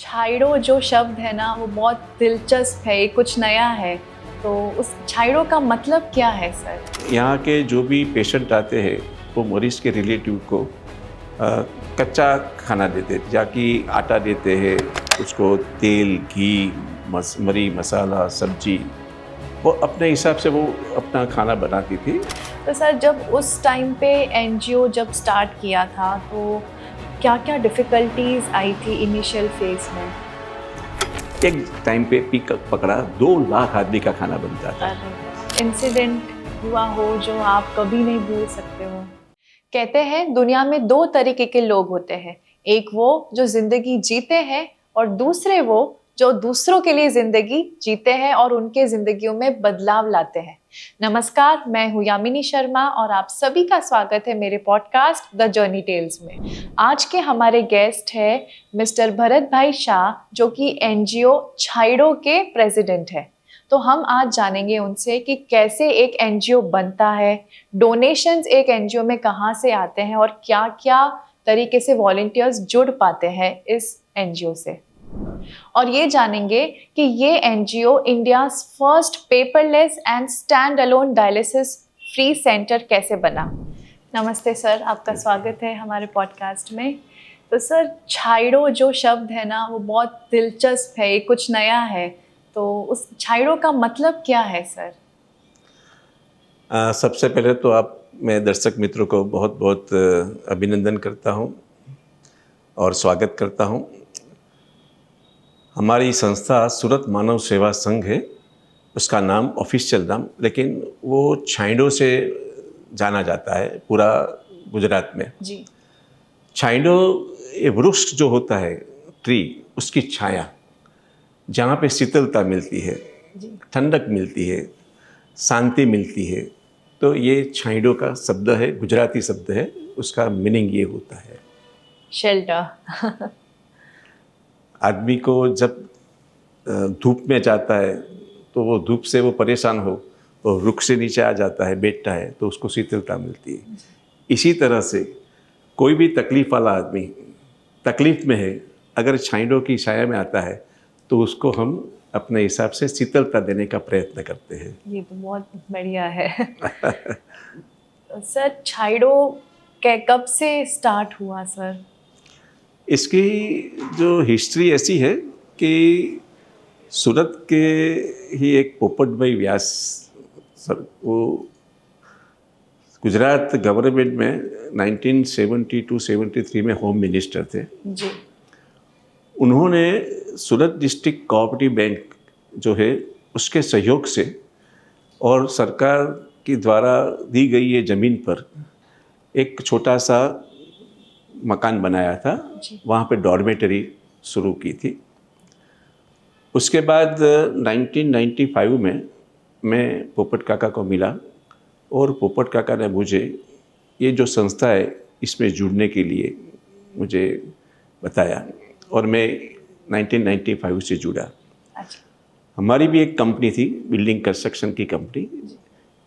छाइड़ो जो शब्द है ना वो बहुत दिलचस्प है, ये कुछ नया है। तो उस छाइड़ो का मतलब क्या है सर? यहाँ के जो भी पेशेंट आते हैं वो मरीज़ के रिलेटिव को कच्चा खाना देते हैं, जाकि आटा देते हैं, उसको तेल, घी, मरी, मसाला, सब्जी, वो अपने हिसाब से वो अपना खाना बनाती थी। तो सर जब उस टाइम पे एनजीओ जब स्टार्ट किया था तो क्या-क्या डिफ़िकल्टीज़ आई थी इनिशियल फ़ेज़ में? एक टाइम पे पीक पकड़ा 2 लाख आदमी का खाना बनता था। इंसिडेंट हुआ हो जो आप कभी नहीं भूल सकते हो? कहते हैं दुनिया में 2 तरीके के लोग होते हैं। एक वो जो ज़िंदगी जीते हैं और दूसरे वो जो दूसरों के लिए ज़िंदगी जीते हैं और उनके ज़िंदगियों में बदलाव लाते हैं। नमस्कार, मैं हूँ यामिनी शर्मा और आप सभी का स्वागत है मेरे पॉडकास्ट द जर्नी टेल्स में। आज के हमारे गेस्ट हैं मिस्टर भरत भाई शाह, जो कि एनजीओ छाइड़ो के प्रेज़िडेंट हैं। तो हम आज जानेंगे उनसे कि कैसे एक एनजीओ बनता है, डोनेशंस एक एनजीओ में कहाँ से आते हैं और क्या-क्या तरीके से वॉलंटियर्स जुड़ पाते हैं इस एनजीओ से। और ये जानेंगे कि ये NGO India's first paperless and stand alone dialysis free centre कैसे बना। नमस्ते सर, आपका स्वागत है हमारे पॉडकास्ट में। तो सर छाइड़ो जो शब्द है ना वो बहुत दिलचस्प है, ये कुछ नया है। तो उस छाइड़ो का मतलब क्या है सर? सबसे पहले तो मैं दर्शक मित्रों को बहुत बहुत अभिनंदन करता हूँ और स्वागत करता हूँ। हमारी संस्था सूरत मानव सेवा संघ है, उसका नाम ऑफिशियल नाम, लेकिन वो छाइड़ो से जाना जाता है पूरा गुजरात में। जी। छाइड़ो ये वृक्ष जो होता है, ट्री, उसकी छाया, जहाँ पे शीतलता मिलती है, ठंडक मिलती है, शांति मिलती है, तो ये छाइड़ो का शब्द है, गुजराती शब्द है, उसका मीनिंग ये होता है। शेल्टर। आदमी को जब धूप में जाता है तो वो धूप से वो परेशान हो, वो वृक्ष से नीचे आ जाता है, बैठता है, तो उसको शीतलता मिलती है। इसी तरह से कोई भी तकलीफ वाला आदमी तकलीफ में है, अगर छाइड़ो की छाया में आता है तो उसको हम अपने हिसाब से शीतलता देने का प्रयत्न करते हैं। ये तो बहुत बढ़िया है। सर छाइड़ो कब से स्टार्ट हुआ सर? इसकी जो हिस्ट्री ऐसी है कि सूरत के ही एक पोपट भाई व्यास सर, वो गुजरात गवर्नमेंट में 1972-73 में होम मिनिस्टर थे जी। उन्होंने सूरत डिस्ट्रिक्ट कोऑपरेटिव बैंक जो है उसके सहयोग से और सरकार के द्वारा दी गई ये ज़मीन पर एक छोटा सा मकान बनाया था, वहाँ पे डॉर्मेटरी शुरू की थी। उसके बाद 1995 में मैं पोपट काका को मिला और पोपट काका ने मुझे ये जो संस्था है इसमें जुड़ने के लिए मुझे बताया और मैं 1995 से जुड़ा। अच्छा। हमारी भी एक कंपनी थी, बिल्डिंग कंस्ट्रक्शन की कंपनी,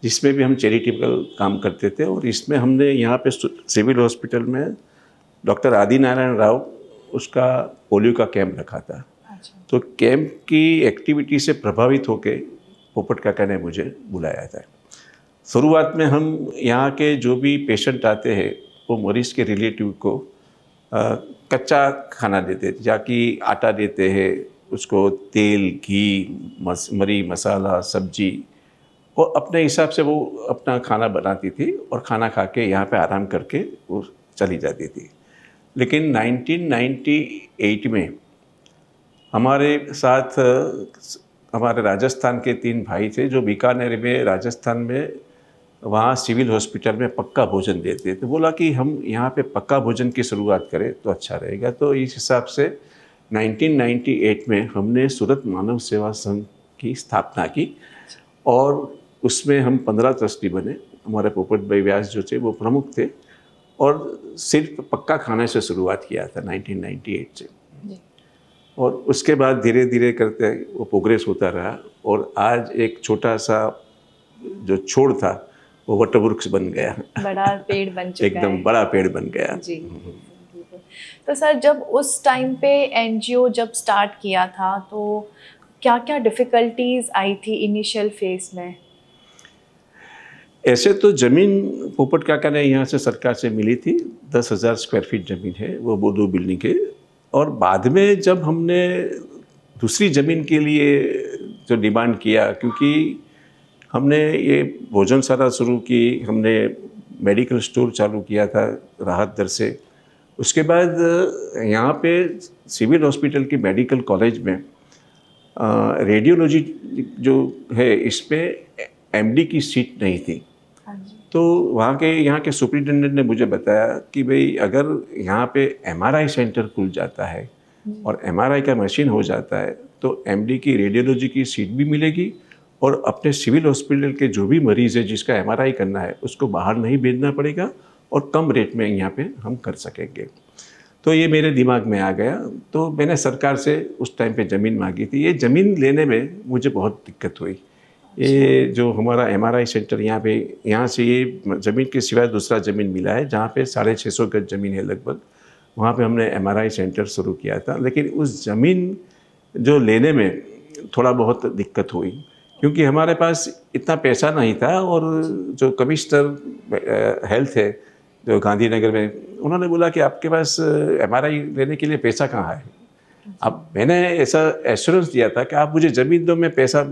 जिसमें भी हम चैरिटेबल काम करते थे और इसमें हमने यहाँ पे सिविल हॉस्पिटल में डॉक्टर आदि नारायण राव उसका पोलियो का कैंप रखा था। अच्छा। तो कैंप की एक्टिविटी से प्रभावित होकर पोपट काका ने मुझे बुलाया था। शुरुआत में हम यहाँ के जो भी पेशेंट आते हैं वो मरीज़ के रिलेटिव को कच्चा खाना देते थे, जाकि आटा देते हैं, उसको तेल, घी, मरी, मसाला, सब्जी, और अपने हिसाब से वो अपना खाना बनाती थी और खाना खा के यहाँ पे आराम करके वो चली जाती थी। लेकिन 1998 में हमारे साथ हमारे राजस्थान के 3 भाई थे जो बीकानेर में, राजस्थान में, वहाँ सिविल हॉस्पिटल में पक्का भोजन देते थे। बोला कि हम यहाँ पे पक्का भोजन की शुरुआत करें तो अच्छा रहेगा। तो इस हिसाब से 1998 में हमने सूरत मानव सेवा संघ की स्थापना की और उसमें हम 15 ट्रस्टी बने। हमारे पोपट भाई व्यास जो थे वो प्रमुख थे और सिर्फ पक्का खाने से शुरुआत किया था 1998 से। और उसके बाद धीरे धीरे करते वो प्रोग्रेस होता रहा और आज एक छोटा सा जो छोड़ था वो वटवृक्ष बन गया, बड़ा पेड़ बन चुका है। एकदम बड़ा पेड़ बन गया। जी। तो सर जब उस टाइम पे एनजीओ जब स्टार्ट किया था तो क्या क्या डिफ़िकल्टीज आई थी इनिशियल फेज में? ऐसे तो ज़मीन पोपट काका ने यहाँ से सरकार से मिली थी, 10,000 स्क्वायर फीट ज़मीन है वो 2 बिल्डिंग है। और बाद में जब हमने दूसरी ज़मीन के लिए जो डिमांड किया, क्योंकि हमने ये भोजनशाला शुरू की, हमने मेडिकल स्टोर चालू किया था राहत दर से। उसके बाद यहाँ पे सिविल हॉस्पिटल की मेडिकल कॉलेज में रेडियोलॉजी जो है इस पे एमडी की सीट नहीं थी। तो वहाँ के यहाँ के सुपरिटेंडेंट ने मुझे बताया कि भाई अगर यहाँ पे एमआरआई सेंटर खुल जाता है और एमआरआई का मशीन हो जाता है तो एमडी की रेडियोलॉजी की सीट भी मिलेगी और अपने सिविल हॉस्पिटल के जो भी मरीज़ है जिसका एमआरआई करना है उसको बाहर नहीं भेजना पड़ेगा और कम रेट में यहाँ पे हम कर सकेंगे। तो ये मेरे दिमाग में आ गया। तो मैंने सरकार से उस टाइम पे ज़मीन मांगी थी। ये ज़मीन लेने में मुझे बहुत दिक्कत हुई। ये जो हमारा एमआरआई सेंटर यहाँ से ये ज़मीन के सिवाय दूसरा ज़मीन मिला है जहाँ पे 650 गज ज़मीन है लगभग। वहाँ पे हमने एमआरआई सेंटर शुरू किया था, लेकिन उस ज़मीन जो लेने में थोड़ा बहुत दिक्कत हुई क्योंकि हमारे पास इतना पैसा नहीं था। और जो कमिश्नर हेल्थ है जो गांधीनगर में, उन्होंने बोला कि आपके पास एमआरआई लेने के लिए पैसा कहाँ है। अब मैंने ऐसा एश्योरेंस दिया था कि आप मुझे ज़मीन दो, मैं पैसा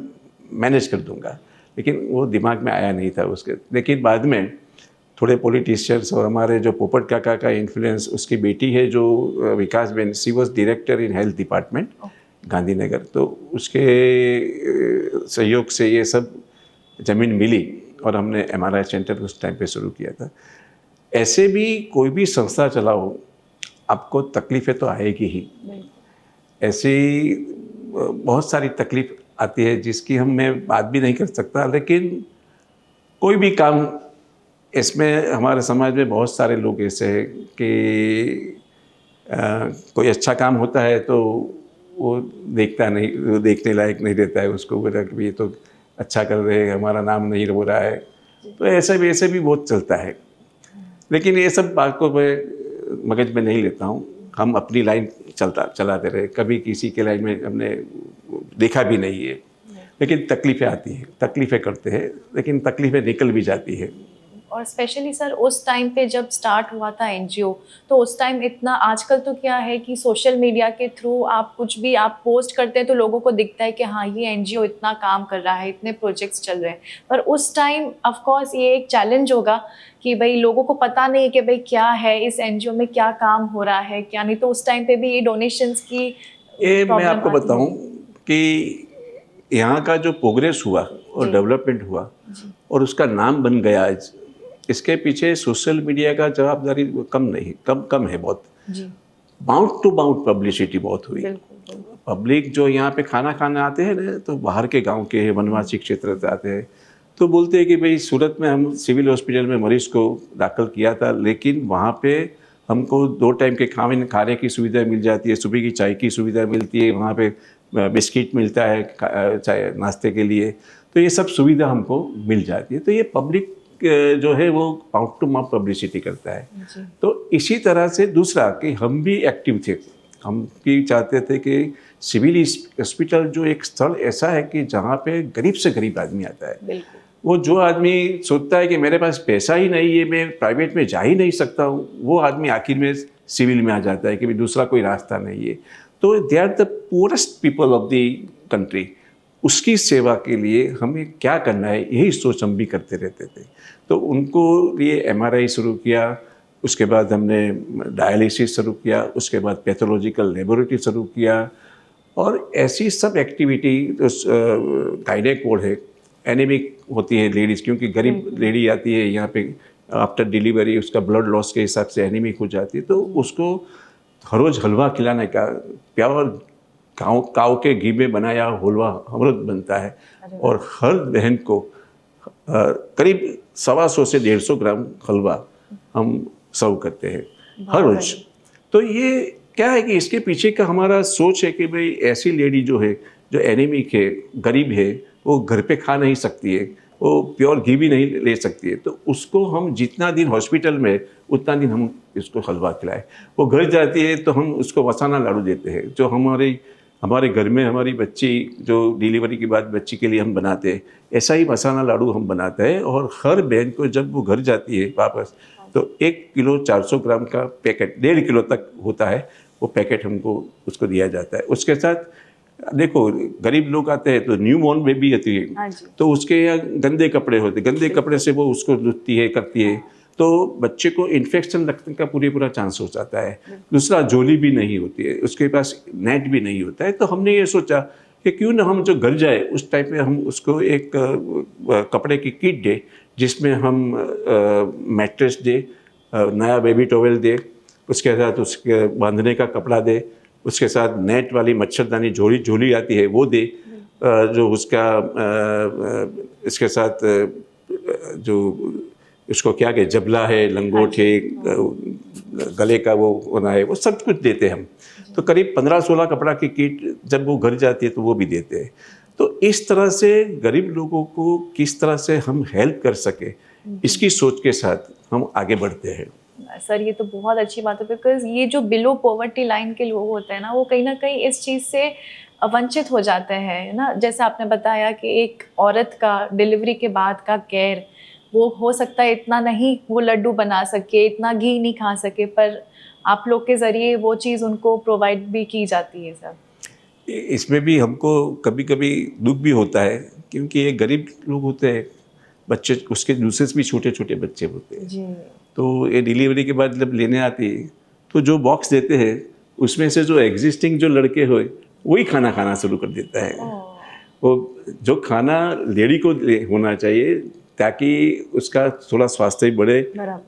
मैनेज कर दूंगा, लेकिन वो दिमाग में आया नहीं था उसके। लेकिन बाद में थोड़े पॉलिटिशियंस और हमारे जो पोपट काका का इन्फ्लुएंस, उसकी बेटी है जो Vikas ben, she was director in health department Gandhinagar, तो उसके सहयोग से ये सब ज़मीन मिली और हमने एमआरआई सेंटर उस टाइम पे शुरू किया था। ऐसे भी कोई भी संस्था चलाओ आपको तकलीफ़ें तो आएगी ही। ऐसी बहुत सारी तकलीफ़ आती है जिसकी मैं बात भी नहीं कर सकता, लेकिन कोई भी काम इसमें हमारे समाज में बहुत सारे लोग ऐसे हैं कि कोई अच्छा काम होता है तो वो देखता नहीं, वो देखने लायक नहीं रहता है, उसको बोला कि ये तो अच्छा कर रहे हैं, हमारा नाम नहीं हो रहा है। तो ऐसे भी बहुत चलता है, लेकिन ये सब बात को मैं मगज में नहीं लेता हूँ। हम अपनी लाइन चलाते रहे, कभी किसी के लाइन में हमने देखा भी नहीं है। लेकिन तकलीफ़ें आती हैं, तकलीफ़ें करते हैं, लेकिन तकलीफ़ें निकल भी जाती है। और स्पेशली सर उस टाइम पे जब स्टार्ट हुआ था एनजीओ, तो उस टाइम इतना, आजकल तो क्या है कि सोशल मीडिया के थ्रू आप कुछ भी आप पोस्ट करते हैं तो लोगों को दिखता है कि हाँ ये एनजीओ इतना काम कर रहा है, इतने प्रोजेक्ट्स चल रहे हैं। पर उस टाइम ऑफ कोर्स ये एक चैलेंज होगा कि भाई लोगों को पता नहीं है कि भाई क्या है इस एनजीओ में, क्या काम हो रहा है क्या नहीं। तो उस टाइम पे भी ये डोनेशंस की ये मैं आपको बताऊं कि यहाँ का जो प्रोग्रेस हुआ और डेवलपमेंट हुआ और उसका नाम बन गया आज, इसके पीछे सोशल मीडिया का जवाबदारी कम है बहुत। बाउंड टू बाउंड पब्लिसिटी बहुत हुई। पब्लिक जो यहाँ पे खाना खाने आते हैं ना, तो बाहर के गांव के वनवासी क्षेत्र से आते हैं, तो बोलते हैं कि भाई सूरत में हम सिविल हॉस्पिटल में मरीज़ को दाखिल किया था, लेकिन वहाँ पे हमको 2 टाइम के खाने की सुविधा मिल जाती है, सुबह की चाय की सुविधा मिलती है, वहाँ पे बिस्किट मिलता है चाय नाश्ते के लिए। तो ये सब सुविधा हमको मिल जाती है। तो ये पब्लिक जो है वो माउथ टू माउथ पब्लिसिटी करता है। तो इसी तरह से दूसरा कि हम भी एक्टिव थे, हम भी चाहते थे कि सिविल हॉस्पिटल जो एक स्थल ऐसा है कि जहाँ पे गरीब से गरीब आदमी आता है। वो जो आदमी सोचता है कि मेरे पास पैसा ही नहीं है, मैं प्राइवेट में जा ही नहीं सकता हूँ, वो आदमी आखिर में सिविल में आ जाता है कि दूसरा कोई रास्ता नहीं है। तो they are the poorest people of the country, उसकी सेवा के लिए हमें क्या करना है यही सोच हम भी करते रहते थे। तो उनको लिए एमआरआई शुरू किया, उसके बाद हमने डायलिसिस शुरू किया, उसके बाद पैथोलॉजिकल लेबोरेटरी शुरू किया, और ऐसी सब एक्टिविटी गाइनेक वार्ड है, एनीमिक होती है लेडीज़, क्योंकि गरीब लेडी आती है यहाँ पे आफ्टर डिलीवरी, उसका ब्लड लॉस के हिसाब से एनीमिक हो जाती है, तो उसको हर रोज़ हलवा खिलाने का, प्योर काव के घी में बनाया हलवा अमृत बनता है, और हर बहन को करीब 125 से 150 ग्राम हलवा हम सर्व करते हैं हर रोज। तो ये क्या है कि इसके पीछे का हमारा सोच है कि भाई ऐसी लेडी जो है, जो एनीमिक है, गरीब है, वो घर पे खा नहीं सकती है, वो प्योर घी भी नहीं ले सकती है, तो उसको हम जितना दिन हॉस्पिटल में उतना दिन हम इसको हलवा खिलाए। वो घर जाती है तो हम उसको मसाला लाडू देते हैं, जो हमारे घर में हमारी बच्ची जो डिलीवरी के बाद बच्ची के लिए हम बनाते हैं, ऐसा ही मसाला लाडू हम बनाते हैं। और हर बहन को जब वो घर जाती है वापस, तो 1 किलो 400 ग्राम का पैकेट, 1.5 किलो तक होता है वो पैकेट, हमको उसको दिया जाता है। उसके साथ देखो, गरीब लोग आते हैं तो न्यू बॉर्न बेबी आती है, तो उसके यहाँ गंदे कपड़े होते, गंदे कपड़े से वो उसको धुलती है, करती है, तो बच्चे को इन्फेक्शन लगने का पूरा चांस हो जाता है। दूसरा, झोली भी नहीं होती है, उसके पास नेट भी नहीं होता है। तो हमने ये सोचा कि क्यों ना हम जो घर जाए उस टाइप में हम उसको एक कपड़े की किट दे, जिसमें हम मैट्रेस दे, नया बेबी टॉवेल दे, उसके साथ उसके बांधने का कपड़ा दे, उसके साथ नेट वाली मच्छरदानी झोली आती है वो दे, जो उसका इसके साथ जो इसको क्या कहे, जबला है, लंगोट है, गले का वो होना है, वो सब कुछ देते हैं हम। तो करीब 15-16 कपड़ा की किट जब वो घर जाती है तो वो भी देते हैं। तो इस तरह से गरीब लोगों को किस तरह से हम हेल्प कर सके, इसकी सोच के साथ हम आगे बढ़ते हैं। सर, ये तो बहुत अच्छी बात है, बिकॉज ये जो बिलो पॉवर्टी लाइन के लोग होते हैं ना, वो कहीं ना कहीं इस चीज़ से वंचित हो जाते हैं ना। जैसे आपने बताया कि एक औरत का डिलीवरी के बाद का केयर, वो हो सकता है इतना नहीं वो लड्डू बना सके, इतना घी नहीं खा सके, पर आप लोग के ज़रिए वो चीज़ उनको प्रोवाइड भी की जाती है सर। इसमें भी हमको कभी कभी दुख भी होता है, क्योंकि ये गरीब लोग होते हैं, बच्चे उसके दूसरे भी छोटे छोटे बच्चे होते हैं जी। तो ये डिलीवरी के बाद जब लेने आती है तो जो बॉक्स देते हैं उसमें से जो एग्जिस्टिंग जो लड़के हुए वही खाना शुरू कर देता है। वो जो खाना लेडी को होना चाहिए ताकि उसका थोड़ा स्वास्थ्य भी बढ़े,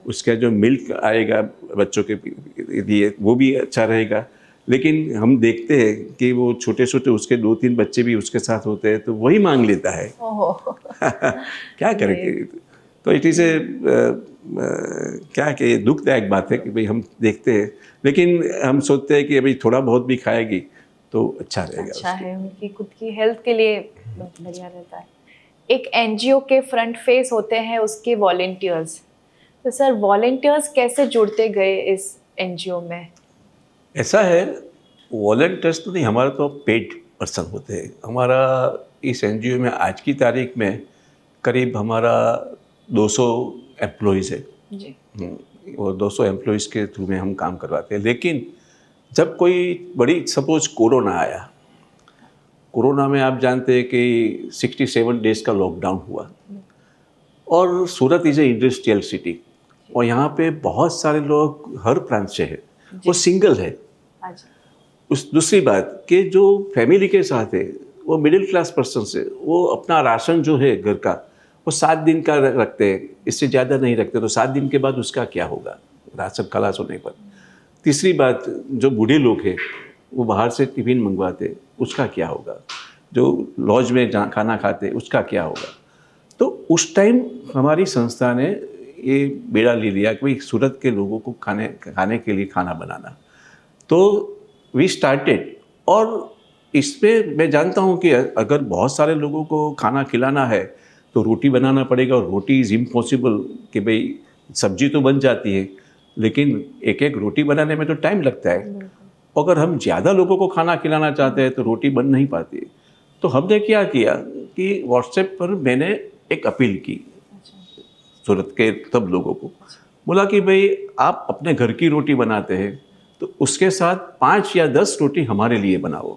उसका जो मिल्क आएगा बच्चों के लिए वो भी अच्छा रहेगा। लेकिन हम देखते हैं कि वो छोटे छोटे उसके 2-3 बच्चे भी उसके साथ होते हैं तो वही मांग लेता है। क्या करेंगे? तो इट इज़ क्या कि दुखदायक बात है कि भाई हम देखते हैं, लेकिन हम सोचते हैं कि अभी थोड़ा बहुत भी खाएगी तो अच्छा रहेगा, अच्छा है, उनकी खुद की हेल्थ के लिए बढ़िया रहता है। एक एनजीओ के फ्रंट फेस होते हैं उसके वॉलेंटियर्स, तो सर वॉलेंटियर्स कैसे जुड़ते गए इस एनजीओ में? ऐसा है, वॉलंटियर्स तो नहीं, हमारा तो पेड पर्सन होते हैं। हमारा इस एनजीओ में आज की तारीख में करीब हमारा 200 एम्प्लॉइज़ है जी। और 200 एम्प्लॉइज़ के थ्रू में हम काम करवाते हैं। लेकिन जब कोई बड़ी सपोज कोरोना आया, कोरोना में आप जानते हैं कि 67 डेज़ का लॉकडाउन हुआ और सूरत इज़ ए इंडस्ट्रियल सिटी और यहाँ पे बहुत सारे लोग हर प्रांत से है, वो सिंगल है। उस दूसरी बात कि जो फैमिली के साथ है वो मिडिल क्लास पर्सन से, वो अपना राशन जो है घर का वो 7 दिन का रखते हैं, इससे ज़्यादा नहीं रखते। तो 7 दिन के बाद उसका क्या होगा राशन खलास होने पर? तीसरी बात, जो बूढ़े लोग हैं वो बाहर से टिफ़िन मंगवाते, उसका क्या होगा? जो लॉज में जहाँ खाना खाते उसका क्या होगा? तो उस टाइम हमारी संस्था ने ये बेड़ा ले लिया कि भाई सूरत के लोगों को खाने के लिए खाना बनाना। तो वी स्टार्टेड, और इसमें मैं जानता हूँ कि अगर बहुत सारे लोगों को खाना खिलाना है तो रोटी बनाना पड़ेगा, और रोटी इज़ इम्पॉसिबल कि भाई सब्जी तो बन जाती है लेकिन एक एक रोटी बनाने में तो टाइम लगता है। अगर हम ज़्यादा लोगों को खाना खिलाना चाहते हैं तो रोटी बन नहीं पाती। तो हमने क्या किया कि व्हाट्सएप पर मैंने एक अपील की सूरत के सब लोगों को, बोला कि भाई आप अपने घर की रोटी बनाते हैं तो उसके साथ 5 या 10 रोटी हमारे लिए बनाओ,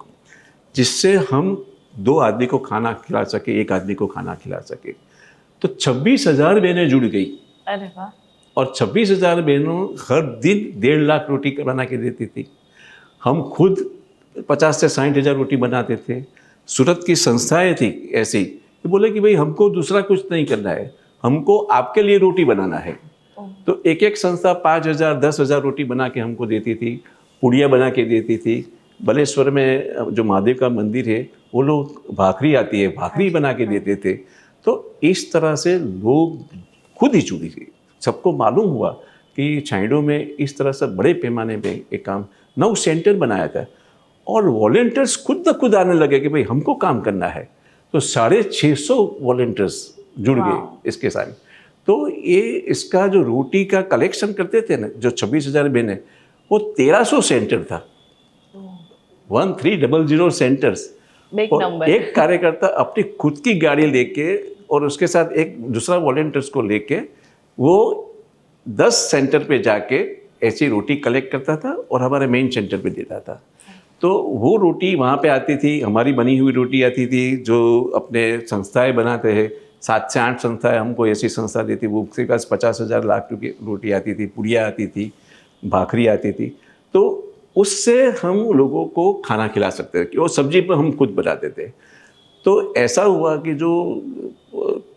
जिससे हम 2 आदमी को खाना खिला सके, 1 आदमी को खाना खिला सके। तो 26,000 बहनें जुड़ गई। अरे वाह! और 26,000 बहनों हर दिन 1.5 लाख रोटी बना के देती थी। हम खुद 50 से 60,000 रोटी बनाते थे। सूरत की संस्थाएं थी ऐसी, तो बोले कि भाई हमको दूसरा कुछ नहीं करना है, हमको आपके लिए रोटी बनाना है। तो एक एक संस्था 5,000 10,000 रोटी बना के हमको देती थी, पुड़िया बना के देती थी। बलेश्वर में जो महादेव का मंदिर है वो लोग भाखरी आती है, भाखरी बना के देते थे। तो इस तरह से लोग खुद ही जुड़ी थी। सबको मालूम हुआ कि छाइडों में इस तरह से बड़े पैमाने पे एक काम 9 सेंटर बनाया था और वॉलंटियर्स खुद ब खुद आने लगे कि भाई हमको काम करना है। तो 650 वॉलंटियर्स जुड़ गए वाह। इसके साथ। तो ये इसका जो रोटी का कलेक्शन करते थे ना, जो 26,000 बहनें, वो 1300 सेंटर था, 1300 सेंटर्स। बिग और नंबर। एक कार्यकर्ता अपनी खुद की गाड़ी लेके और उसके साथ एक दूसरा वॉलंटियर्स को लेके वो 10 सेंटर पे जाके ऐसी रोटी कलेक्ट करता था और हमारे मेन सेंटर पे देता था। तो वो रोटी वहाँ पे आती थी, हमारी बनी हुई रोटी आती थी, जो अपने संस्थाएं बनाते हैं, 7 से 8 संस्थाएं हमको ऐसी संस्था देती, वो उसके पास 50,000 लाख रुपये रोटी आती थी, पुड़िया आती थी, भाखरी आती थी। तो उससे हम लोगों को खाना खिला सकते थे, और सब्जी पर हम खुद बनाते थे। तो ऐसा हुआ कि जो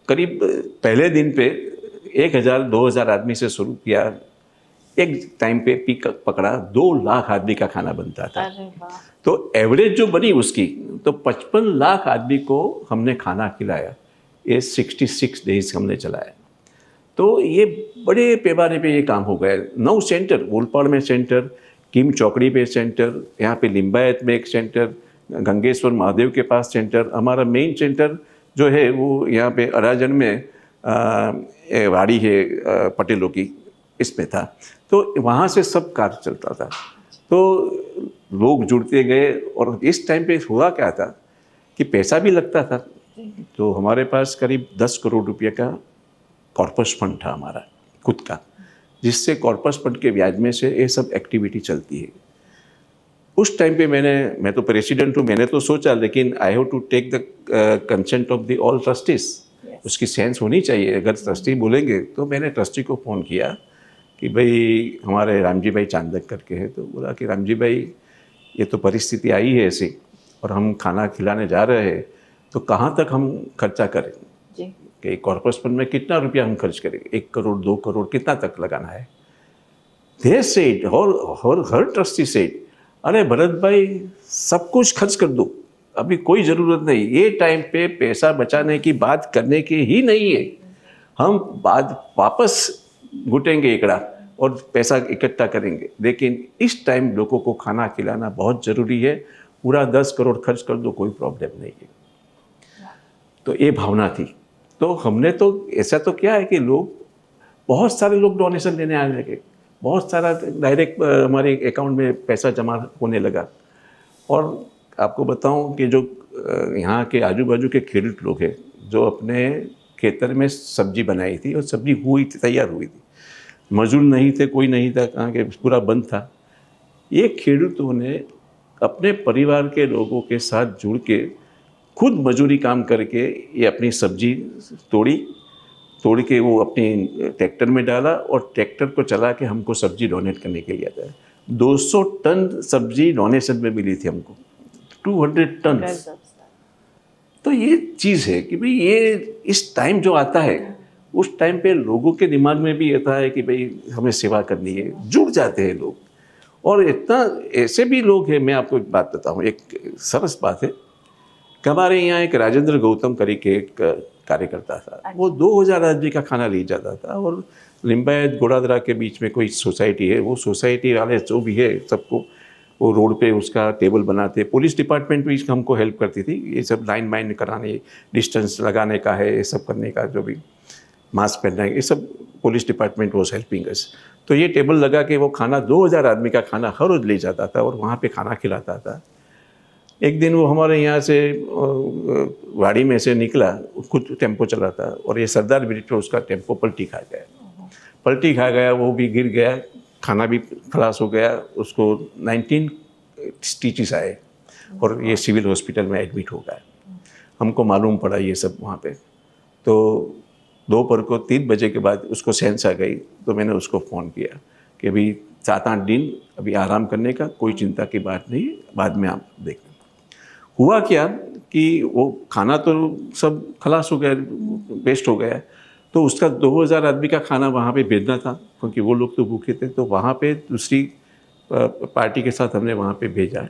करीब पहले दिन पे 1,000-2,000 आदमी से शुरू किया, एक टाइम पे पीक पकड़ा, 2 लाख आदमी का खाना बनता था। अरे वाह। तो एवरेज जो बनी उसकी, तो 55 लाख आदमी को हमने खाना खिलाया। ये 66 डेज हमने चलाया। तो ये बड़े पैमाने पे ये काम हो गया। 9 सेंटर, वोलपाड़ में सेंटर, किम चौकड़ी पे सेंटर, यहाँ पे लिम्बायत में एक सेंटर, गंगेश्वर महादेव के पास सेंटर, हमारा मेन सेंटर जो है वो यहाँ पे अराजन में वाड़ी है पटेलों की, इसमें था। तो वहाँ से सब कार्य चलता था। तो लोग जुड़ते गए, और इस टाइम पे हुआ क्या था कि पैसा भी लगता था। तो हमारे पास करीब 10 करोड़ रुपये का कॉर्पस फंड था हमारा खुद का, जिससे कॉर्पस फंड के ब्याज में से ये सब एक्टिविटी चलती है। उस टाइम पे मैं तो प्रेसिडेंट हूँ, मैंने तो सोचा, लेकिन I have to take the consent of the all trustees. उसकी सेंस होनी चाहिए, अगर ट्रस्टी बोलेंगे। तो मैंने ट्रस्टी को फ़ोन किया कि भाई हमारे रामजी भाई चांदक करके है, तो बोला कि रामजी भाई ये तो परिस्थिति आई है ऐसी, और हम खाना खिलाने जा रहे हैं, तो कहाँ तक हम खर्चा करें जी। कि कॉर्पस फंड में कितना रुपया हम खर्च करेंगे, 1 करोड़ 2 करोड़ कितना तक लगाना है। They said, her trustee said, अरे भरत भाई सब कुछ खर्च कर दो, अभी कोई ज़रूरत नहीं, ये टाइम पे पैसा बचाने की बात करने की ही नहीं है, हम बाद वापस घुटेंगे एकड़ा और पैसा इकट्ठा करेंगे, लेकिन इस टाइम लोगों को खाना खिलाना बहुत ज़रूरी है, पूरा 10 करोड़ खर्च कर दो, कोई प्रॉब्लम नहीं है। तो ये भावना थी। तो हमने तो ऐसा तो क्या है कि बहुत सारे लोग डोनेशन देने आने लगे, बहुत सारा डायरेक्ट हमारे अकाउंट में पैसा जमा होने लगा। और आपको बताऊं कि जो यहाँ के आजू बाजू के खेडूत लोग हैं, जो अपने खेतर में सब्जी बनाई थी, और सब्जी हुई थी, तैयार हुई थी, मजदूर नहीं थे, कोई नहीं था, कहाँ के पूरा बंद था। ये खेडूतों ने अपने परिवार के लोगों के साथ जुड़ के खुद मजदूरी काम करके ये अपनी सब्जी तोड़ के वो अपनी ट्रैक्टर में डाला, और ट्रैक्टर को चला के हमको सब्जी डोनेट करने के लिए आता है। 200 टन सब्जी डोनेशन में मिली थी हमको, 200 टन। तो ये चीज़ है कि भाई ये इस टाइम जो आता है, उस टाइम पे लोगों के दिमाग में भी आता है कि भाई हमें सेवा करनी है, जुड़ जाते हैं लोग। और इतना ऐसे भी लोग हैं, मैं आपको एक बात बताऊँ, एक सरस बात है कि हमारे यहाँ एक राजेंद्र गौतम करके एक कार्यकर्ता था, वो 2000 आदमी का खाना ले जाता था, और लिम्बायत गोड़ादरा के बीच में कोई सोसाइटी है, वो सोसाइटी वाले जो भी है सबको वो रोड पे उसका टेबल बनाते, पुलिस डिपार्टमेंट भी हमको हेल्प करती थी, ये सब लाइन वाइन कराने, डिस्टेंस लगाने का है, ये सब करने का, जो भी मास्क पहनना है, ये सब police department was helping us. तो ये टेबल लगा के वो खाना 2000 आदमी का खाना हर रोज ले जाता था, और वहाँ पे खाना खिलाता था। एक दिन वो हमारे यहाँ से वाड़ी में से निकला, खुद टेम्पो चला था, और ये सरदार ब्रिज पे उसका टेम्पो पलटी खा गया, वो भी गिर गया, खाना भी खलास हो गया, उसको 19 स्टिचेस आए, और ये सिविल हॉस्पिटल में एडमिट हो गया। हमको मालूम पड़ा ये सब वहाँ पे। तो दोपहर को 3 बजे के बाद उसको सेंस आ गई, तो मैंने उसको फ़ोन किया कि अभी 7-8 दिन अभी आराम करने का, कोई चिंता की बात नहीं, बाद में आप देख लें। हुआ क्या कि वो खाना तो सब खलास हो गया, वेस्ट हो गया, तो उसका 2000 आदमी का खाना वहाँ पे भेजना था, क्योंकि वो लोग तो भूखे थे। तो वहाँ पे दूसरी पार्टी के साथ हमने वहाँ पे भेजा।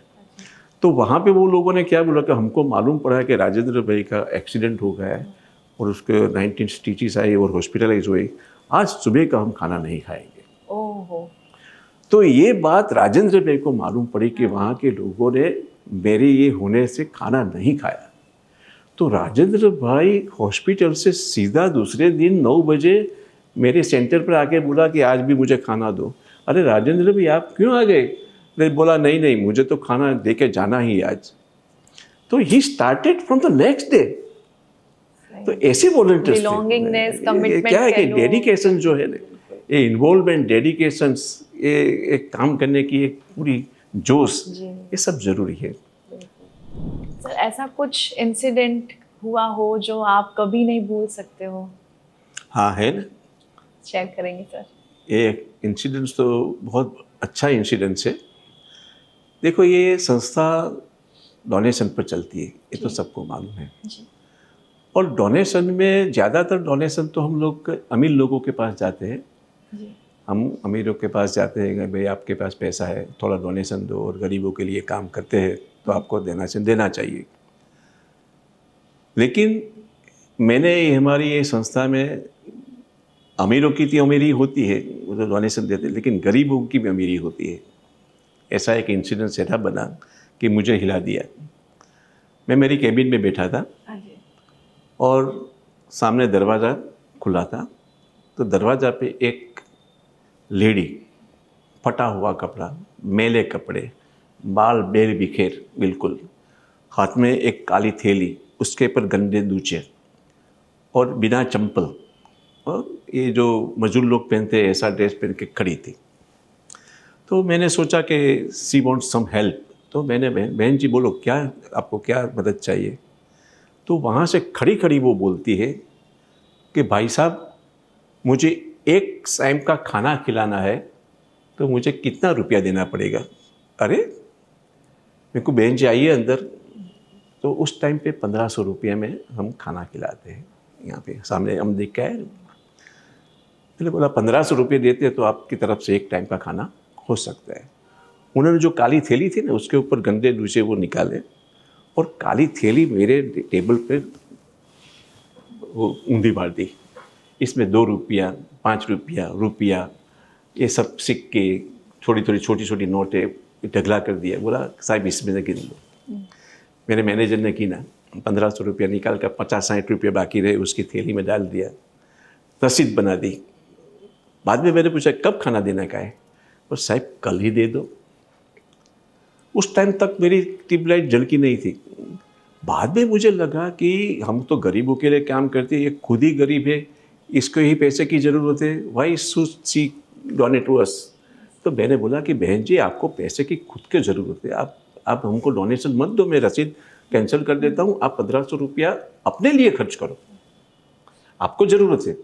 तो वहाँ पे वो लोगों ने क्या बोला कि हमको मालूम पड़ा है कि राजेंद्र भाई का एक्सीडेंट हो गया है, और उसके 19 स्टिचेस आई और हॉस्पिटलाइज हुए, आज सुबह का हम खाना नहीं खाएंगे। ओहो। तो ये बात राजेंद्र भाई को मालूम पड़ी कि वहाँ के लोगों ने मेरे ये होने से खाना नहीं खाया। तो राजेंद्र भाई हॉस्पिटल से सीधा दूसरे दिन 9 बजे मेरे सेंटर पर आके बोला कि आज भी मुझे खाना दो। अरे राजेंद्र भाई आप क्यों आ गए? मैं बोला नहीं नहीं, मुझे तो खाना दे के जाना ही आज। तो he started from the next day. तो ऐसे वॉलंटियर्स Belongingness, commitment क्या है कि कह लो। डेडिकेशन जो है ना, ये इन्वॉल्वमेंट, डेडिकेशन, ये एक काम करने की एक पूरी जोश, जी। ये सब जरूरी है। सर ऐसा कुछ इंसिडेंट हुआ हो जो आप कभी नहीं भूल सकते हो, हाँ है ना, शेयर करेंगे सर? ये इंसिडेंट्स तो बहुत अच्छा इंसिडेंट्स है। देखो ये संस्था डोनेशन पर चलती है, ये तो सबको मालूम है। जी। और डोनेशन में ज़्यादातर डोनेशन तो हम लोग अमीर लोगों के पास जाते हैं। जी। हम अमीरों के पास जाते हैं कि भाई आपके पास पैसा है, थोड़ा डोनेशन दो, और गरीबों के लिए काम करते हैं तो आपको देना चाहिए। लेकिन हमारी ये संस्था में अमीरों की तो अमीरी होती है, वो तो डोनेशन देते हैं, लेकिन गरीबों की भी अमीरी होती है। ऐसा एक इंसिडेंट ऐसा बना कि मुझे हिला दिया। मैं मेरी कैबिन में बैठा था हाँ जी। और सामने दरवाज़ा खुला था, तो दरवाज़ा पे एक लेडी, फटा हुआ कपड़ा, मैले कपड़े, बाल बेर बिखेर बिल्कुल, हाथ में एक काली थैली, उसके ऊपर गंदे दूचे और बिना चंपल, और ये जो मजदूर लोग पहनते हैं ऐसा ड्रेस पहन के खड़ी थी। तो मैंने सोचा कि सी वॉन्ट सम हेल्प, तो मैंने बहन जी बोलो क्या आपको क्या मदद चाहिए? तो वहाँ से खड़ी खड़ी वो बोलती है कि भाई साहब मुझे एक टाइम का खाना खिलाना है तो मुझे कितना रुपया देना पड़ेगा? अरे मेरे को बहन जी आइए अंदर। तो उस टाइम पे 1500 रुपये में हम खाना खिलाते हैं, यहाँ पे सामने हम देख के आए। मैंने बोला 1500 रुपये देते हैं तो आपकी तरफ से एक टाइम का खाना हो सकता है। उन्होंने जो काली थैली थी ना, उसके ऊपर गंदे दूसरे वो निकाले और काली थैली मेरे टेबल पे वो ऊंधी मार दी। इसमें 2 रुपया, 5 रुपया, रुपया, ये सब सिक्के, थोड़ी थोड़ी छोटी छोटी नोटें ढगला कर दिया। बोला साहब इसमें से गिन लो। मेरे मैनेजर ने गिना, 1500 रुपया निकाल कर 50-60 रुपये बाकी रहे उसकी थैली में डाल दिया, रसीद बना दी। बाद में मैंने पूछा कब खाना देने का है? और साहब कल ही दे दो। उस टाइम तक मेरी ट्यूबलाइट जलकी नहीं थी। बाद में मुझे लगा कि हम तो गरीबों के लिए काम करते हैं, ये खुद ही गरीब है, इसको ही पैसे की ज़रूरत है, why should she donate to us? तो मैंने बोला कि बहन जी आपको पैसे की खुद की ज़रूरत है, आप हमको डोनेशन मत दो, मैं रसीद कैंसिल कर देता हूँ, आप 1500 रुपया अपने लिए खर्च करो, आपको ज़रूरत है।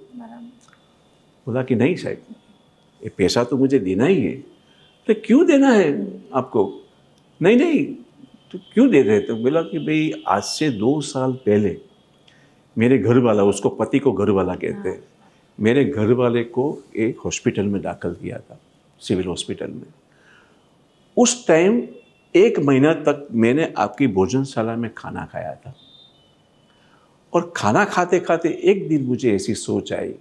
बोला कि नहीं साहब, ये पैसा तो मुझे देना ही है। तो क्यों देना है आपको? नहीं नहीं, तो क्यों दे रहे थे? बोला कि भाई आज से 2 साल पहले मेरे घर वाला, उसको पति को घर वाला कहते हैं, मेरे घर वाले को एक हॉस्पिटल में दाखिल किया था, सिविल हॉस्पिटल में। उस टाइम 1 महीना तक मैंने आपकी भोजनशाला में खाना खाया था, और खाना खाते खाते एक दिन मुझे ऐसी सोच आई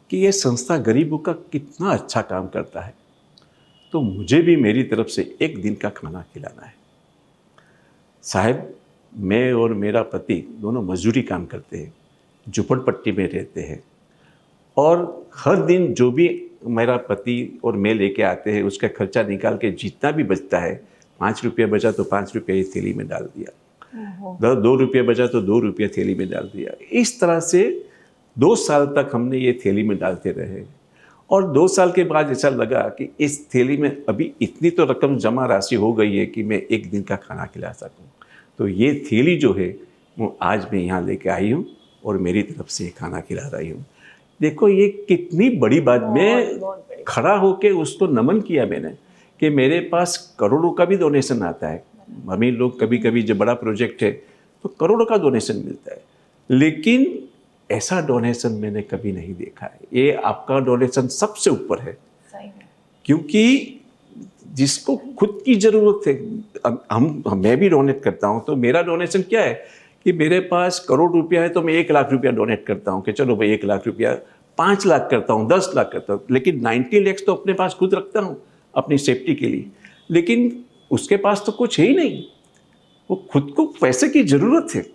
कि ये संस्था गरीबों का कितना अच्छा काम करता है, तो मुझे भी मेरी तरफ से एक दिन का खाना खिलाना है। साहब मैं और मेरा पति दोनों मजदूरी काम करते हैं, झुपड़पट्टी में रहते हैं, और हर दिन जो भी मेरा पति और मैं लेके आते हैं उसका खर्चा निकाल के जितना भी बचता है, 5 रुपये बचा तो 5 रुपये ये थैली में डाल दिया, 2 रुपये बचा तो 2 रुपये थैली में डाल दिया। इस तरह से 2 साल तक हमने ये थैली में डालते रहे, और 2 साल के बाद ऐसा लगा कि इस थैली में अभी इतनी तो रकम जमा राशि हो गई है कि मैं एक दिन का खाना खिला सकूं। तो ये थैली जो है वो आज मैं यहाँ लेके आई हूँ और मेरी तरफ से खाना खिला रही हूँ। देखो ये कितनी बड़ी बात। मैं खड़ा होके उसको नमन किया मैंने कि मेरे पास करोड़ों का भी डोनेशन आता है। अमीर लोग कभी कभी जब बड़ा प्रोजेक्ट है तो करोड़ों का डोनेशन मिलता है, लेकिन ऐसा डोनेशन मैंने कभी नहीं देखा है। ये आपका डोनेशन सबसे ऊपर है, क्योंकि जिसको खुद की ज़रूरत है, मैं भी डोनेट करता हूँ, तो मेरा डोनेशन क्या है कि मेरे पास करोड़ रुपया है तो मैं 1 लाख रुपया डोनेट करता हूँ कि चलो भाई 1 लाख रुपया, 5 लाख करता हूँ, 10 लाख करता हूँ, लेकिन 90 लाख तो अपने पास खुद रखता हूँ अपनी सेफ्टी के लिए। लेकिन उसके पास तो कुछ है ही नहीं, वो खुद को पैसे की ज़रूरत है,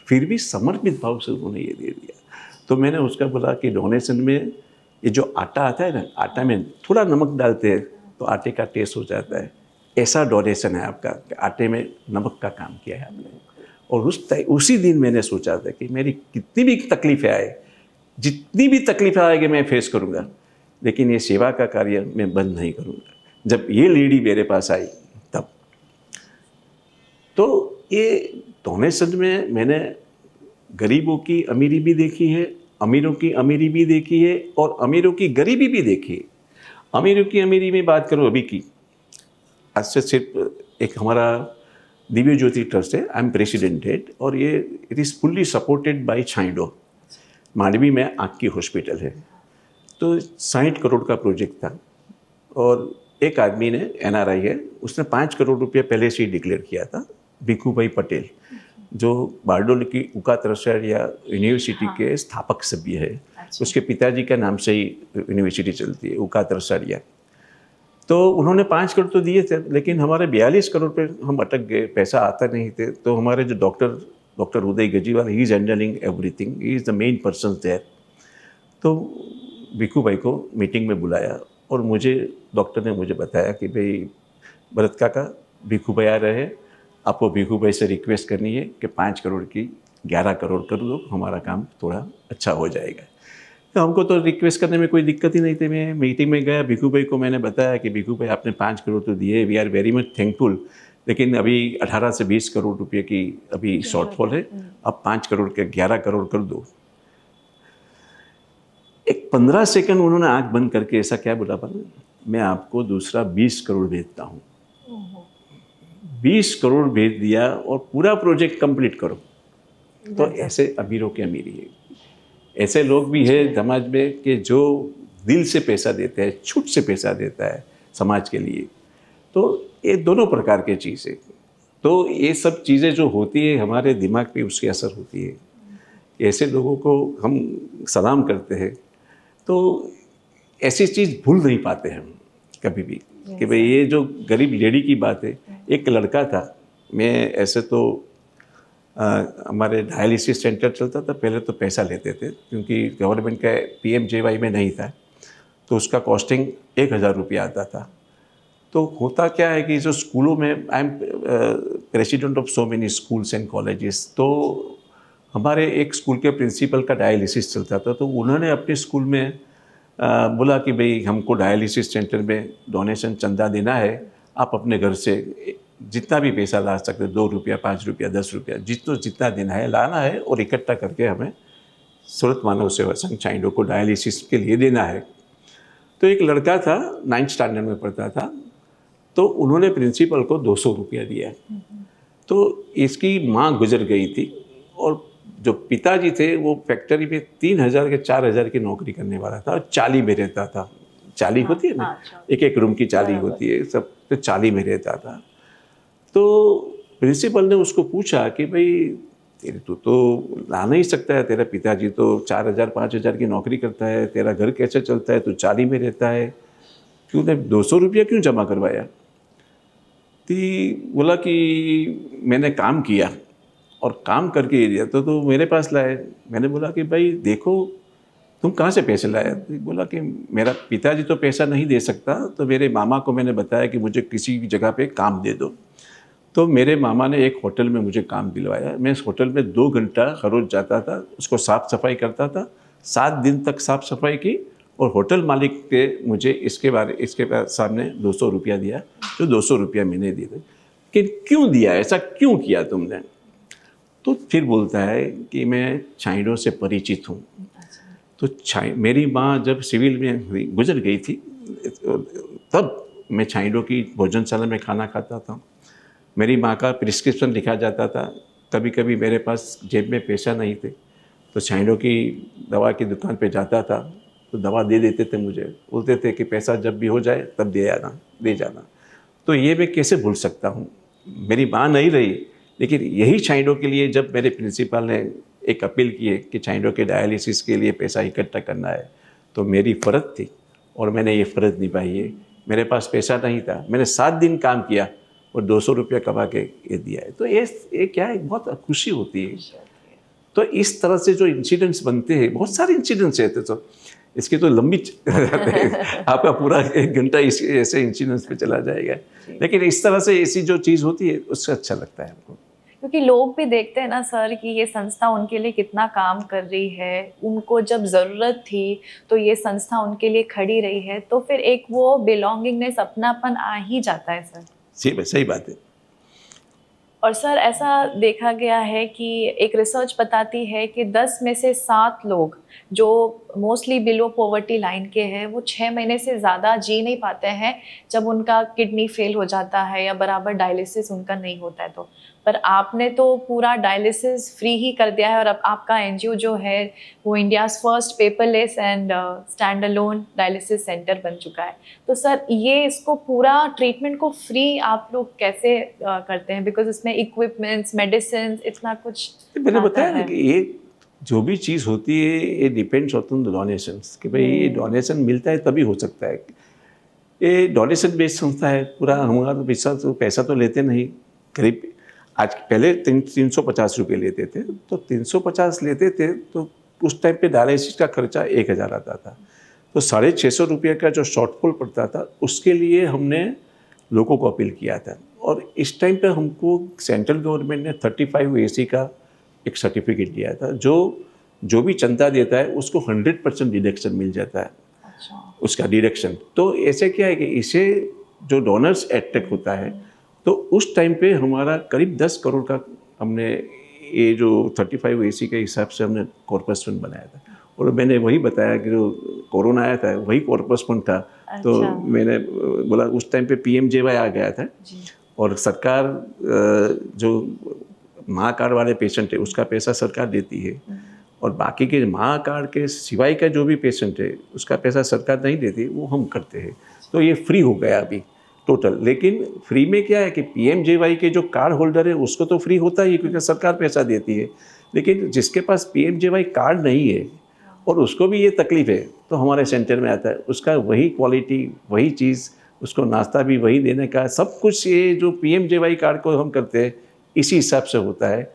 फिर भी समर्पित भाव से उन्होंने ये दे दिया। तो मैंने उसका बोला कि डोनेशन में ये जो आटा आता है ना, आटा में थोड़ा नमक डालते हैं तो आटे का टेस्ट हो जाता है, ऐसा डोनेशन है आपका, आटे में नमक का काम किया है आपने। और उसी दिन मैंने सोचा था कि मेरी कितनी भी तकलीफें आए, जितनी भी तकलीफें आएगी मैं फेस करूँगा, लेकिन ये सेवा का कार्य मैं बंद नहीं करूँगा। जब ये लेडी मेरे पास आई तब, तो ये डोनेशन में मैंने गरीबों की अमीरी भी देखी है, अमीरों की अमीरी भी देखी है, और अमीरों की गरीबी भी देखी है। अमीरों की अमीरी में बात करूँ अभी की, आज से सिर्फ एक हमारा दिव्य ज्योति ट्रस्ट है, आई एम प्रेसिडेंट है, और ये it is fully supported by छाइडो, मांडवी में आँख की हॉस्पिटल है। तो 60 करोड़ का प्रोजेक्ट था, और एक आदमी ने, NRI है, उसने 5 करोड़ रुपये पहले से ही डिक्लेयर किया था, भिखू भाई पटेल, जो बारडोली की उका तरसरिया यूनिवर्सिटी के स्थापक सभ्य है। उसके पिताजी का नाम से ही यूनिवर्सिटी चलती है, उका तरसरिया। तो उन्होंने 5 करोड़ तो दिए थे, लेकिन हमारे 42 करोड़ पे हम अटक गए, पैसा आता नहीं थे। तो हमारे जो doctor Uday Gajiwal, he is handling everything, he is the main person there. तो भिखू भाई को मीटिंग में बुलाया, और डॉक्टर ने मुझे बताया कि भाई भरत काका, भिखू भाई आ रहे हैं, आपको भिखू भाई से रिक्वेस्ट करनी है कि 5 करोड़ की 11 करोड़ कर दो, हमारा काम थोड़ा अच्छा हो जाएगा। तो हमको तो रिक्वेस्ट करने में कोई दिक्कत ही नहीं थी। मैं मीटिंग में गया, भिखू भाई को मैंने बताया कि भिखू भाई आपने 5 करोड़ तो दिए, we are very much thankful, लेकिन अभी 18 से 20 करोड़ रुपये की अभी शॉर्टफॉल है, अब 5 करोड़ के 11 करोड़ कर दो। एक 15 सेकंड उन्होंने आंख बंद करके ऐसा क्या बोला, मैं आपको दूसरा 20 करोड़ भेजता हूँ। 20 करोड़ भेज दिया, और पूरा प्रोजेक्ट कंप्लीट करो। तो ऐसे अमीरों की अमीरी है। ऐसे लोग भी हैं समाज में कि जो दिल से पैसा देते हैं, छूट से पैसा देता है समाज के लिए। तो ये दोनों प्रकार की चीज़ है। तो ये सब चीज़ें जो होती है, हमारे दिमाग पे उसकी असर होती है। ऐसे लोगों को हम सलाम करते हैं, तो ऐसी चीज़ भूल नहीं पाते हम कभी भी, कि भाई ये जो गरीब लेडी की बात है। एक लड़का था, मैं ऐसे तो हमारे डायलिसिस सेंटर चलता था, पहले तो पैसा लेते थे, क्योंकि गवर्नमेंट का PMJY में नहीं था, तो उसका कॉस्टिंग 1000 रुपया आता था। तो होता क्या है कि जो स्कूलों में, I am president of so many schools and colleges, तो हमारे एक स्कूल के प्रिंसिपल का डायलिसिस चलता था। तो उन्होंने अपने स्कूल में बोला कि भाई हमको डायलिसिस सेंटर में डोनेशन चंदा देना है, आप अपने घर से जितना भी पैसा ला सकते, 2 रुपया, 5 रुपया, 10 रुपया, जितना देना है लाना है, और इकट्ठा करके हमें सूरत मानव सेवा संघ छाइडो को डायलिसिस के लिए देना है। तो एक लड़का था, 9th स्टैंडर्ड में पढ़ता था, तो उन्होंने प्रिंसिपल को 200 रुपया दिया। तो इसकी माँ गुजर गई थी, और जो पिताजी थे वो फैक्ट्री में 3000 के 4000 की नौकरी करने वाला था, और चाली में रहता था। चाली होती है ना, एक रूम की चाली होती है, सब तो चाली में रहता था। तो प्रिंसिपल ने उसको पूछा कि भाई तू तो ला नहीं सकता है, तेरा पिताजी तो 4000 5000 की नौकरी करता है, तेरा घर कैसे चलता है, तू चाली में रहता है, क्यों ने 200 रुपया क्यों जमा करवाया? बोला कि मैंने काम किया, और काम करके दिया तो मेरे पास लाए। मैंने बोला कि भाई देखो तुम कहाँ से पैसे लाए? बोला कि मेरा पिताजी तो पैसा नहीं दे सकता, तो मेरे मामा को मैंने बताया कि मुझे किसी भी जगह पे काम दे दो। तो मेरे मामा ने एक होटल में मुझे काम दिलवाया। मैं इस होटल में 2 घंटा हर रोज़ जाता था, उसको साफ़ सफाई करता था। 7 दिन तक साफ़ सफाई की, और होटल मालिक के मुझे इसके सामने 200 रुपया दिया, जो 200 रुपया मैंने दिए थे। कि क्यों दिया, ऐसा क्यों किया तुमने? तो फिर बोलता है कि मैं छाइडो से परिचित हूँ। तो मेरी माँ जब सिविल में गुजर गई थी, तब मैं छाइडो की भोजनशाला में खाना खाता था। मेरी माँ का प्रिस्क्रिप्शन लिखा जाता था। कभी कभी मेरे पास जेब में पैसा नहीं थे, तो छाइडो की दवा की दुकान पे जाता था, तो दवा दे देते थे मुझे। बोलते थे कि पैसा जब भी हो जाए तब दे जाना। तो ये मैं कैसे भूल सकता हूँ? मेरी माँ नहीं रही, लेकिन यही छाइडो के लिए जब मेरे प्रिंसिपल ने एक अपील की है कि छाइडो के डायलिसिस के लिए पैसा इकट्ठा करना है, तो मेरी फ़र्ज थी, और मैंने ये फ़र्ज निभाई है। मेरे पास पैसा नहीं था, मैंने 7 दिन काम किया और 200 रुपया कमा के ये दिया है। तो ये क्या है, बहुत खुशी होती है। तो इस तरह से जो इंसिडेंट्स बनते हैं, बहुत सारे इंसिडेंट्स रहते हैं, तो इसकी तो लंबी जाते हैं, आपका पूरा 1 घंटा इस ऐसे इंसिडेंट्स पे चला जाएगा। लेकिन इस तरह से ऐसी जो चीज़ होती है उससे अच्छा लगता है हमको। क्योंकि लोग भी देखते हैं ना सर कि ये संस्था उनके लिए कितना काम कर रही है, उनको जब ज़रूरत थी तो ये संस्था उनके लिए खड़ी रही है, तो फिर एक वो बिलोंगिंगनेस, अपनापन आ ही जाता है सर। सही बात है। और सर ऐसा देखा गया है कि एक रिसर्च बताती है कि 10 में से 7 लोग जो मोस्टली बिलो पॉवर्टी लाइन के हैं, वो 6 महीने से ज़्यादा जी नहीं पाते हैं जब उनका किडनी फेल हो जाता है या बराबर डायलिसिस उनका नहीं होता है तो। पर आपने तो पूरा डायलिसिस फ्री ही कर दिया है और अब आपका एनजीओ जो है वो India's first paperless and stand alone dialysis centre बन चुका है। तो सर ये इसको पूरा ट्रीटमेंट को फ्री आप लोग कैसे करते हैं? बिकॉज इसमें इक्विपमेंट्स, मेडिसिन, इतना कुछ मैंने आता बताया ना है। कि ये जो भी चीज़ होती है ये डिपेंड्स ऑन द डोनेशंस, कि भाई ये डोनेशन मिलता है तभी हो सकता है। ये डोनेशन बेस्ड संस्था है, पूरा हमारा पैसा तो लेते नहीं। करीब आज पहले 350 रुपये लेते थे, तो 350 लेते थे तो उस टाइम पे डायलिसिस का खर्चा 1000 आता था, तो 650 रुपये का जो शॉर्टफॉल पड़ता था उसके लिए हमने लोगों को अपील किया था। और इस टाइम पे हमको सेंट्रल गवर्नमेंट ने 35 AC का एक सर्टिफिकेट दिया था, जो भी चंदा देता है उसको 100% डिडक्शन मिल जाता है। अच्छा। उसका डिडक्शन। तो ऐसे क्या है कि इसे जो डोनर्स अट्रैक्ट होता है, तो उस टाइम पे हमारा करीब 10 करोड़ का हमने ये जो 35 AC के हिसाब से हमने कॉर्पस फंड बनाया था। और मैंने वही बताया कि जो कोरोना आया था वही कॉर्पस फंड था। तो मैंने बोला उस टाइम पे PMJY आ गया था और सरकार जो माँ कार्ड वाले पेशेंट है उसका पैसा सरकार देती है, और बाकी के माँ कार्ड के सिवाय का जो भी पेशेंट है उसका पैसा सरकार नहीं देती, वो हम करते हैं। तो ये फ्री हो गया अभी टोटल। लेकिन फ्री में क्या है कि PMJY के जो कार्ड होल्डर है उसको तो फ्री होता ही क्योंकि सरकार पैसा देती है, लेकिन जिसके पास PMJY कार्ड नहीं है और उसको भी ये तकलीफ है तो हमारे सेंटर में आता है, उसका वही क्वालिटी, वही चीज़, उसको नाश्ता भी वही देने का, सब कुछ ये जो PMJY कार्ड को हम करते हैं इसी हिसाब से होता है।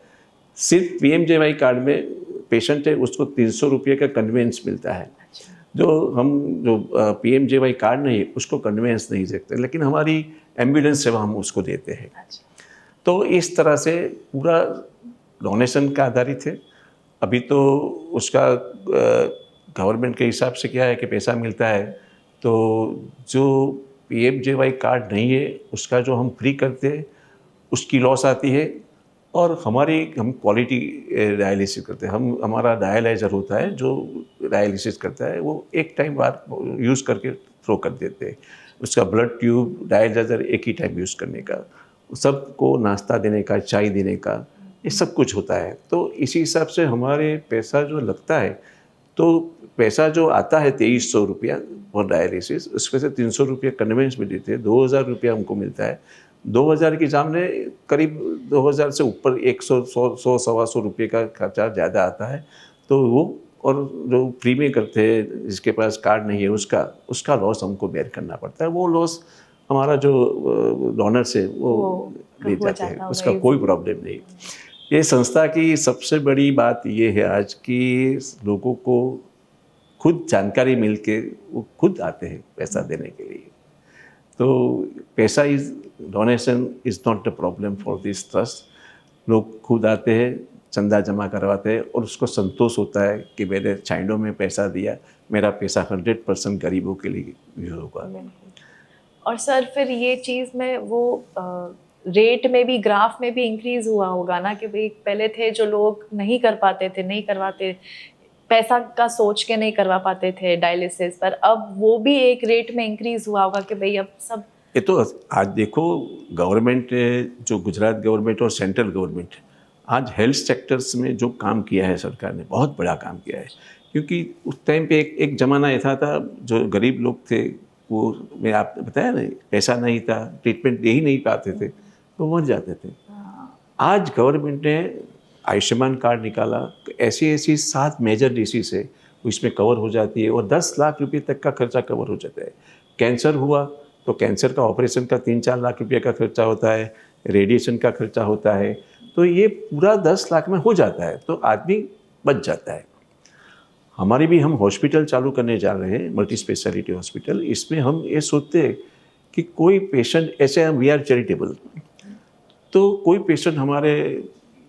सिर्फ PMJY कार्ड में पेशेंट है उसको 300 रुपये का कन्वेंस मिलता है। जो PMJY कार्ड नहीं उसको कन्वेंस नहीं देते, लेकिन हमारी एम्बुलेंस सेवा हम उसको देते हैं। तो इस तरह से पूरा डोनेशन का आधारित है। अभी तो उसका गवर्नमेंट के हिसाब से क्या है कि पैसा मिलता है, तो जो PMJY कार्ड नहीं है उसका जो हम फ्री करते हैं उसकी लॉस आती है, और हम क्वालिटी डायलिसिस करते हैं। हमारा डायलाइज़र होता है जो डायलिसिस करता है, वो एक टाइम बार यूज़ करके थ्रो कर देते हैं। उसका ब्लड ट्यूब, डायलाइज़र एक ही टाइम यूज़ करने का, सबको नाश्ता देने का, चाय देने का, ये सब कुछ होता है। तो इसी हिसाब से हमारे पैसा जो लगता है, तो पैसा जो आता है 2300 रुपया फॉर डायलिसिस, उसमें से 300 रुपये कन्वेंस में देते हैं, 2000 रुपया हमको मिलता है। 2000 के सामने करीब 2000 से ऊपर 100-100-125 रुपये का खर्चा ज़्यादा आता है। तो वो, और जो फ्री में करते हैं जिसके पास कार्ड नहीं है उसका लॉस हमको बेयर करना पड़ता है। वो लॉस हमारा जो डोनर्स है वो ले जाते हैं, उसका कोई प्रॉब्लम नहीं। ये संस्था की सबसे बड़ी बात ये है आज की लोगों को खुद जानकारी मिल के वो खुद आते हैं पैसा देने के लिए। तो पैसा donation is not the problem for this trust. लोग खुद आते हैं, चंदा जमा करवाते हैं और उसको संतोष होता है कि मैंने चाइल्डों में पैसा दिया, मेरा पैसा 100% गरीबों के लिए यूज होगा। और सर फिर ये चीज़ में वो रेट में भी, ग्राफ में भी इंक्रीज हुआ होगा ना, कि भाई पहले थे जो लोग नहीं कर पाते थे, नहीं करवाते, पैसा का सोच के नहीं करवा पाते थे डायलिसिस, पर अब वो भी एक रेट में इंक्रीज हुआ होगा कि भाई अब सब। ये तो आज देखो गवर्नमेंट, जो गुजरात गवर्नमेंट और सेंट्रल गवर्नमेंट आज हेल्थ सेक्टर्स में जो काम किया है सरकार ने, बहुत बड़ा काम किया है। क्योंकि उस टाइम पे एक ज़माना ऐसा था जो गरीब लोग थे, वो मैं आपने बताया ना, पैसा नहीं था, ट्रीटमेंट दे ही नहीं पाते थे, तो मर जाते थे। आज गवर्नमेंट ने आयुष्मान कार्ड निकाला, ऐसी 7 मेजर डिसीज है इसमें कवर हो जाती है, और 10 लाख रुपये तक का खर्चा कवर हो जाता है। कैंसर हुआ तो कैंसर का ऑपरेशन का 3-4 लाख रुपये का खर्चा होता है, रेडिएशन का खर्चा होता है। तो ये पूरा 10 लाख में हो जाता है, तो आदमी बच जाता है। हमारी भी हम हॉस्पिटल चालू करने जा रहे हैं, मल्टी स्पेशलिटी हॉस्पिटल। इसमें हम ये सोचते हैं कि कोई पेशेंट, ऐसे हम वी आर चैरिटेबल, तो कोई पेशेंट हमारे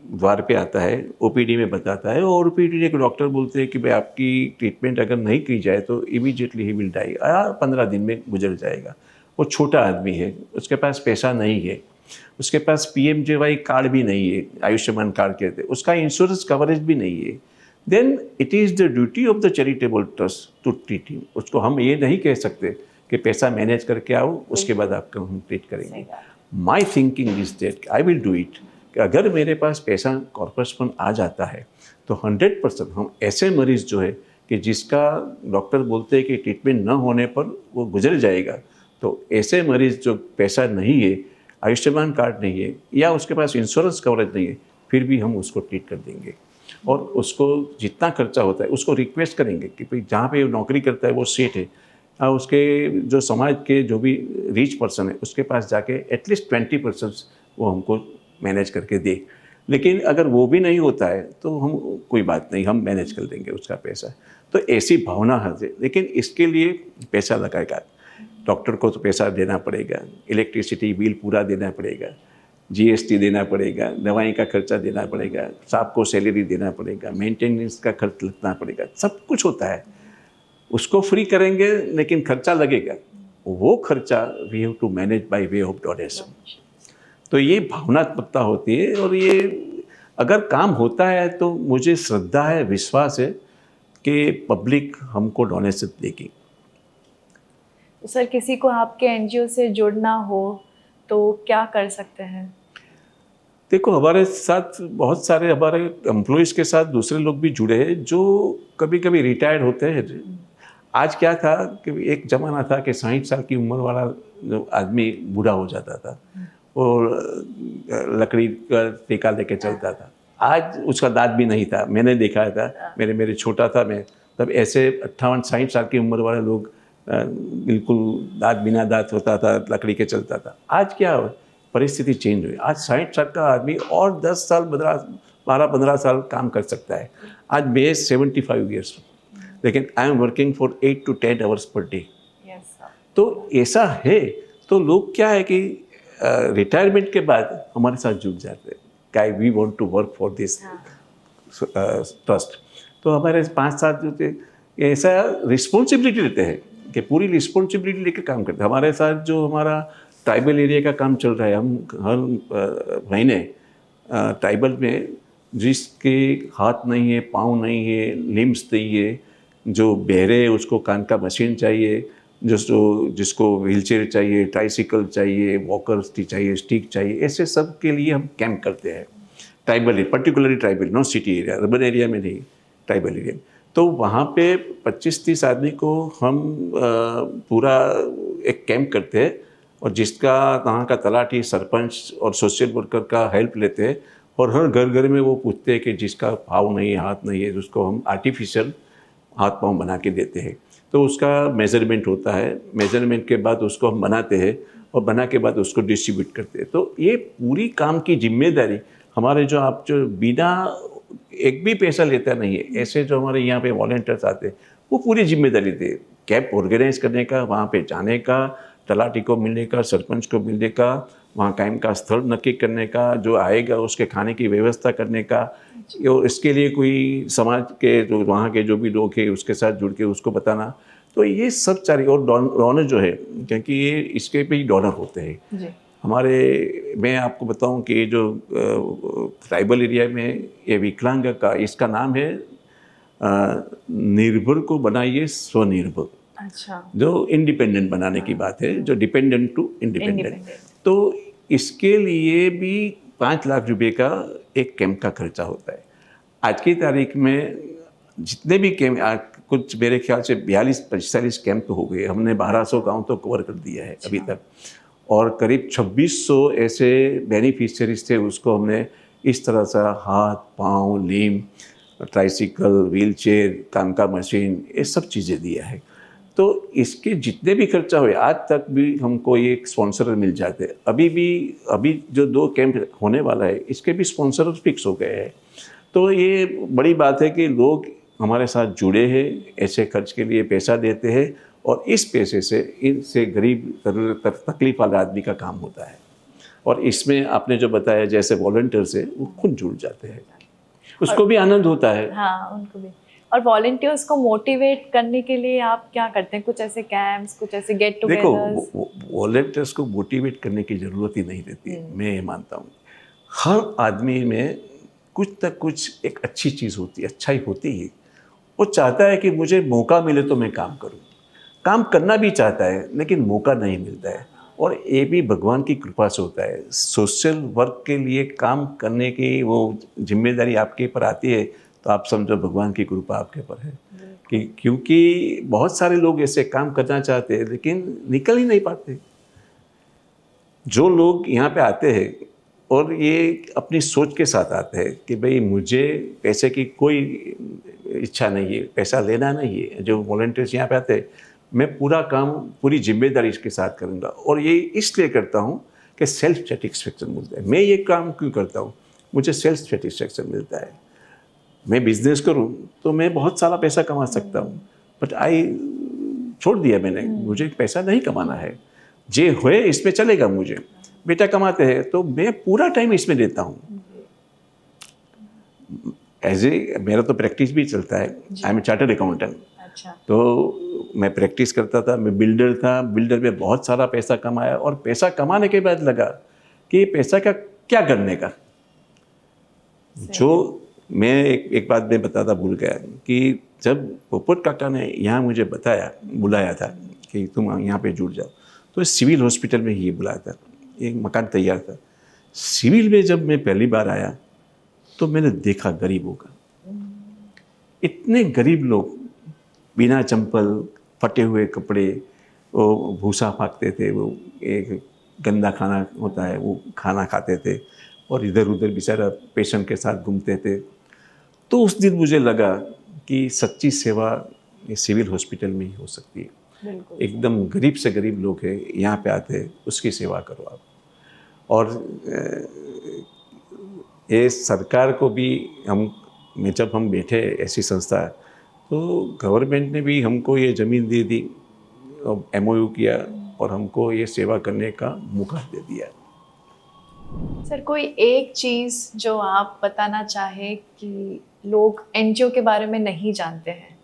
द्वार पे आता है, ओपीडी में बताता है, और ओपीडी के डॉक्टर बोलते हैं कि भाई आपकी ट्रीटमेंट अगर नहीं की जाए तो इमीडिएटली ही विल डाई, 15 दिन में गुजर जाएगा। वो छोटा आदमी है, उसके पास पैसा नहीं है, उसके पास PMJY कार्ड भी नहीं है, आयुष्मान कार्ड कहते हैं, उसका इंश्योरेंस कवरेज भी नहीं है, then it is the duty of the charitable trust to treat him. उसको हम ये नहीं कह सकते कि पैसा मैनेज करके आओ, उसके बाद आपको हम ट्रीट करेंगे। My thinking is that I will do it, कि अगर मेरे पास पैसा कॉर्पस फंड आ जाता है तो 100% हम ऐसे मरीज़ जो है कि जिसका डॉक्टर बोलते हैं कि ट्रीटमेंट न होने पर वो गुजर जाएगा, तो ऐसे मरीज़ जो पैसा नहीं है, आयुष्मान कार्ड नहीं है, या उसके पास इंश्योरेंस कवरेज नहीं है, फिर भी हम उसको ट्रीट कर देंगे। और उसको जितना खर्चा होता है उसको रिक्वेस्ट करेंगे कि भाई जहाँ पे नौकरी करता है वो सेठ है, उसके जो समाज के जो भी रिच पर्सन है उसके पास जाके एटलीस्ट 20% वो हमको मैनेज करके दे। लेकिन अगर वो भी नहीं होता है तो हम कोई बात नहीं, हम मैनेज कर देंगे उसका पैसा। तो ऐसी भावना है, लेकिन इसके लिए पैसा लगेगा। डॉक्टर को तो पैसा देना पड़ेगा, इलेक्ट्रिसिटी बिल पूरा देना पड़ेगा, GST देना पड़ेगा, दवाई का खर्चा देना पड़ेगा, स्टाफ को सैलरी देना पड़ेगा, मेंटेनेंस का खर्च लगना पड़ेगा, सब कुछ होता है। उसको फ्री करेंगे लेकिन खर्चा लगेगा, वो खर्चा we have to manage by way of donation. तो ये भावनात्मकता होती है, और ये अगर काम होता है तो मुझे श्रद्धा है, विश्वास है कि पब्लिक हमको डोनेशन देगी। सर, किसी को आपके NGO से जुड़ना हो तो क्या कर सकते हैं? देखो, हमारे साथ बहुत सारे हमारे एम्प्लॉयज़ के साथ दूसरे लोग भी जुड़े हैं जो कभी कभी रिटायर्ड होते हैं। आज क्या था कि एक ज़माना था कि 60 साल की उम्र वाला जो आदमी बूढ़ा हो जाता था और लकड़ी का टीका लेके चलता था। आज उसका दांत भी नहीं था, मैंने देखा था, मेरे छोटा था मैं तब, ऐसे 58-60 साल की उम्र वाले लोग बिल्कुल दांत बिना दांत होता था, लकड़ी के चलता था। आज क्या हो, परिस्थिति चेंज हुई। आज 60 साल का आदमी और 10 साल 12-15 साल काम कर सकता है। आज मैं 75 ईयर्स हूँ, लेकिन I am working for 8 to 10 hours per day. तो ऐसा है, तो लोग क्या है कि रिटायरमेंट के बाद हमारे साथ जुड़ जाते हैं, क्या we want to work for this trust. तो हमारे 5-7 जो थे ऐसा रिस्पॉन्सिबिलिटी लेते हैं कि पूरी रिस्पॉन्सिबिलिटी लेकर काम करते हैं। हमारे साथ जो हमारा ट्राइबल एरिया का काम चल रहा है, हम हर महीने ट्राइबल में जिसके हाथ नहीं है, पाँव नहीं है, लिम्स नहीं है, जो बहरे है उसको कान का मशीन चाहिए, जिसको व्हीलचेयर चाहिए, ट्राइसिकल चाहिए, वॉकर चाहिए, स्टिक चाहिए, ऐसे सब के लिए हम कैंप करते हैं। Tribal, particularly tribal, not city area, urban area में नहीं, ट्राइबल एरिया। तो वहाँ पे 25-30 आदमी को हम पूरा एक कैंप करते हैं, और जिसका वहाँ का तलाटी, सरपंच और सोशल वर्कर का हेल्प लेते हैं, और हर घर घर में वो पूछते हैं कि जिसका पाँव नहीं है, हाथ नहीं है, उसको हम आर्टिफिशियल हाथ पाँव बना के देते हैं। तो उसका मेज़रमेंट होता है, मेज़रमेंट के बाद उसको हम बनाते हैं, और बना के बाद उसको डिस्ट्रीब्यूट करते हैं। तो ये पूरी काम की जिम्मेदारी हमारे जो बिना एक भी पैसा लेता नहीं है, ऐसे जो हमारे यहाँ पे वॉलंटियर्स आते हैं, वो पूरी जिम्मेदारी दे, कैंप ऑर्गेनाइज करने का, वहाँ पे जाने का, तलाटी को मिलने का, सरपंच को मिलने का, वहाँ कैंप का स्थल नक्की करने का, जो आएगा उसके खाने की व्यवस्था करने का, और इसके लिए कोई समाज के जो वहाँ के जो भी लोग हैं उसके साथ जुड़ के उसको बताना। तो ये सब सारी, और डोनर जो है, क्योंकि ये इसके भी डोनर होते हैं हमारे। मैं आपको बताऊं कि जो ट्राइबल एरिया में ये विकलांग का, इसका नाम है निर्भर को बनाइए स्वनिर्भर। अच्छा। जो इंडिपेंडेंट बनाने की बात है, जो डिपेंडेंट टू इंडिपेंडेंट। तो इसके लिए भी 5 लाख रुपए का एक कैंप का खर्चा होता है। आज की तारीख में जितने भी कैंप, कुछ मेरे ख्याल से 42-45 कैंप हो गए, हमने 1200 गाँव तो कवर कर दिया है अभी तक, और करीब 2600 ऐसे बेनिफिशियरीज थे, उसको हमने इस तरह से हाथ, पाँव, लीम, ट्राइसिकल, व्हीलचेयर, काम का मशीन, ये सब चीज़ें दिया है। तो इसके जितने भी खर्चा हुए आज तक भी हमको ये स्पॉन्सर मिल जाते हैं। अभी जो 2 कैंप होने वाला है इसके भी स्पॉन्सर फिक्स हो गए हैं। तो ये बड़ी बात है कि लोग हमारे साथ जुड़े हैं, ऐसे खर्च के लिए पैसा देते हैं और इस पैसे से इनसे गरीब तकलीफ वाले आदमी का काम होता है। और इसमें आपने जो बताया जैसे वॉलंटियर्स है वो खुद जुड़ जाते हैं, उसको भी आनंद होता है। हाँ, उनको भी। और वॉलंटियर्स को मोटिवेट करने के लिए आप क्या करते हैं? कुछ ऐसे कैंप्स, कुछ ऐसे गेट देखो, टुगेदर्स? वॉलंटियर्स को मोटिवेट करने की ज़रूरत ही नहीं रहती है। मैं ये मानता हूँ हर आदमी में कुछ न कुछ एक अच्छी चीज़ होती है, अच्छाई होती है। वो चाहता है कि मुझे मौका मिले तो मैं काम करूँ, काम करना भी चाहता है लेकिन मौका नहीं मिलता है। और ये भी भगवान की कृपा से होता है। सोशल वर्क के लिए काम करने की वो जिम्मेदारी आपके ऊपर आती है तो आप समझो भगवान की कृपा आपके ऊपर है। कि क्योंकि बहुत सारे लोग ऐसे काम करना चाहते हैं लेकिन निकल ही नहीं पाते। जो लोग यहाँ पे आते हैं और ये अपनी सोच के साथ आते हैं कि भाई मुझे पैसे की कोई इच्छा नहीं है, पैसा लेना नहीं है। जो वॉलंटियर्स यहाँ पे आते हैं मैं पूरा काम पूरी जिम्मेदारी इसके साथ करूँगा और ये इसलिए करता हूँ कि सेल्फ सेटिस्फेक्शन मिलता है। मैं ये काम क्यों करता हूँ? मुझे सेल्फ सेटिस्फेक्शन मिलता है। मैं बिजनेस करूँ तो मैं बहुत सारा पैसा कमा सकता हूँ बट छोड़ दिया मैंने, मुझे पैसा नहीं कमाना है। जे हुए इसमें चलेगा, मुझे बेटा कमाते हैं तो मैं पूरा टाइम इसमें देता हूँ। मेरा तो प्रैक्टिस भी चलता है। I am a chartered accountant. अच्छा। तो मैं प्रैक्टिस करता था, मैं बिल्डर था, बिल्डर में बहुत सारा पैसा कमाया और पैसा कमाने के बाद लगा कि पैसा का क्या करने का। जो मैं एक बात मैं बताता भूल गया कि जब पोपट काका ने यहाँ मुझे बुलाया था कि तुम यहाँ पे जुड़ जाओ तो सिविल हॉस्पिटल में ही बुलाया था। एक मकान तैयार था। सिविल में जब मैं पहली बार आया तो मैंने देखा गरीबों का, इतने गरीब लोग बिना चंपल, फटे हुए कपड़े, वो भूसा फाँकते थे, वो एक गंदा खाना होता है वो खाना खाते थे और इधर उधर बेचारा पेशेंट के साथ घूमते थे। तो उस दिन मुझे लगा कि सच्ची सेवा ये सिविल हॉस्पिटल में ही हो सकती है। एकदम गरीब से गरीब लोग हैं यहाँ पे आते हैं, उसकी सेवा करो आप। और ये सरकार को भी जब हम बैठे ऐसी संस्था तो गवर्नमेंट ने भी हमको ये ज़मीन दे दी, MOU किया और हमको ये सेवा करने का मौका दे दिया। सर, कोई एक चीज़ जो आप बताना चाहे कि लोग NGO के बारे में नहीं जानते हैं,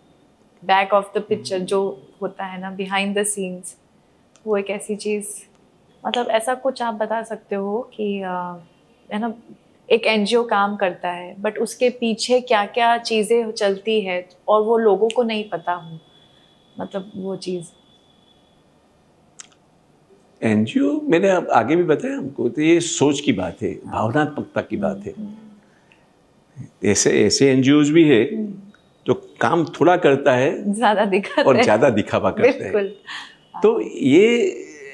बैक ऑफ द पिक्चर जो होता है ना, बिहाइंड द सीन्स, वो एक ऐसी चीज़, मतलब ऐसा कुछ आप बता सकते हो कि है ना, एक NGO काम करता है बट उसके पीछे क्या क्या चीज़ें चलती है और वो लोगों को नहीं पता हो, मतलब वो चीज़। NGO मैंने अब आगे भी बताया हमको, तो ये सोच की बात है, भावनात्मकता की बात है। ऐसे NGOs भी है जो काम थोड़ा करता है ज़्यादा दिखाते और ज़्यादा दिखावा करते हैं। तो ये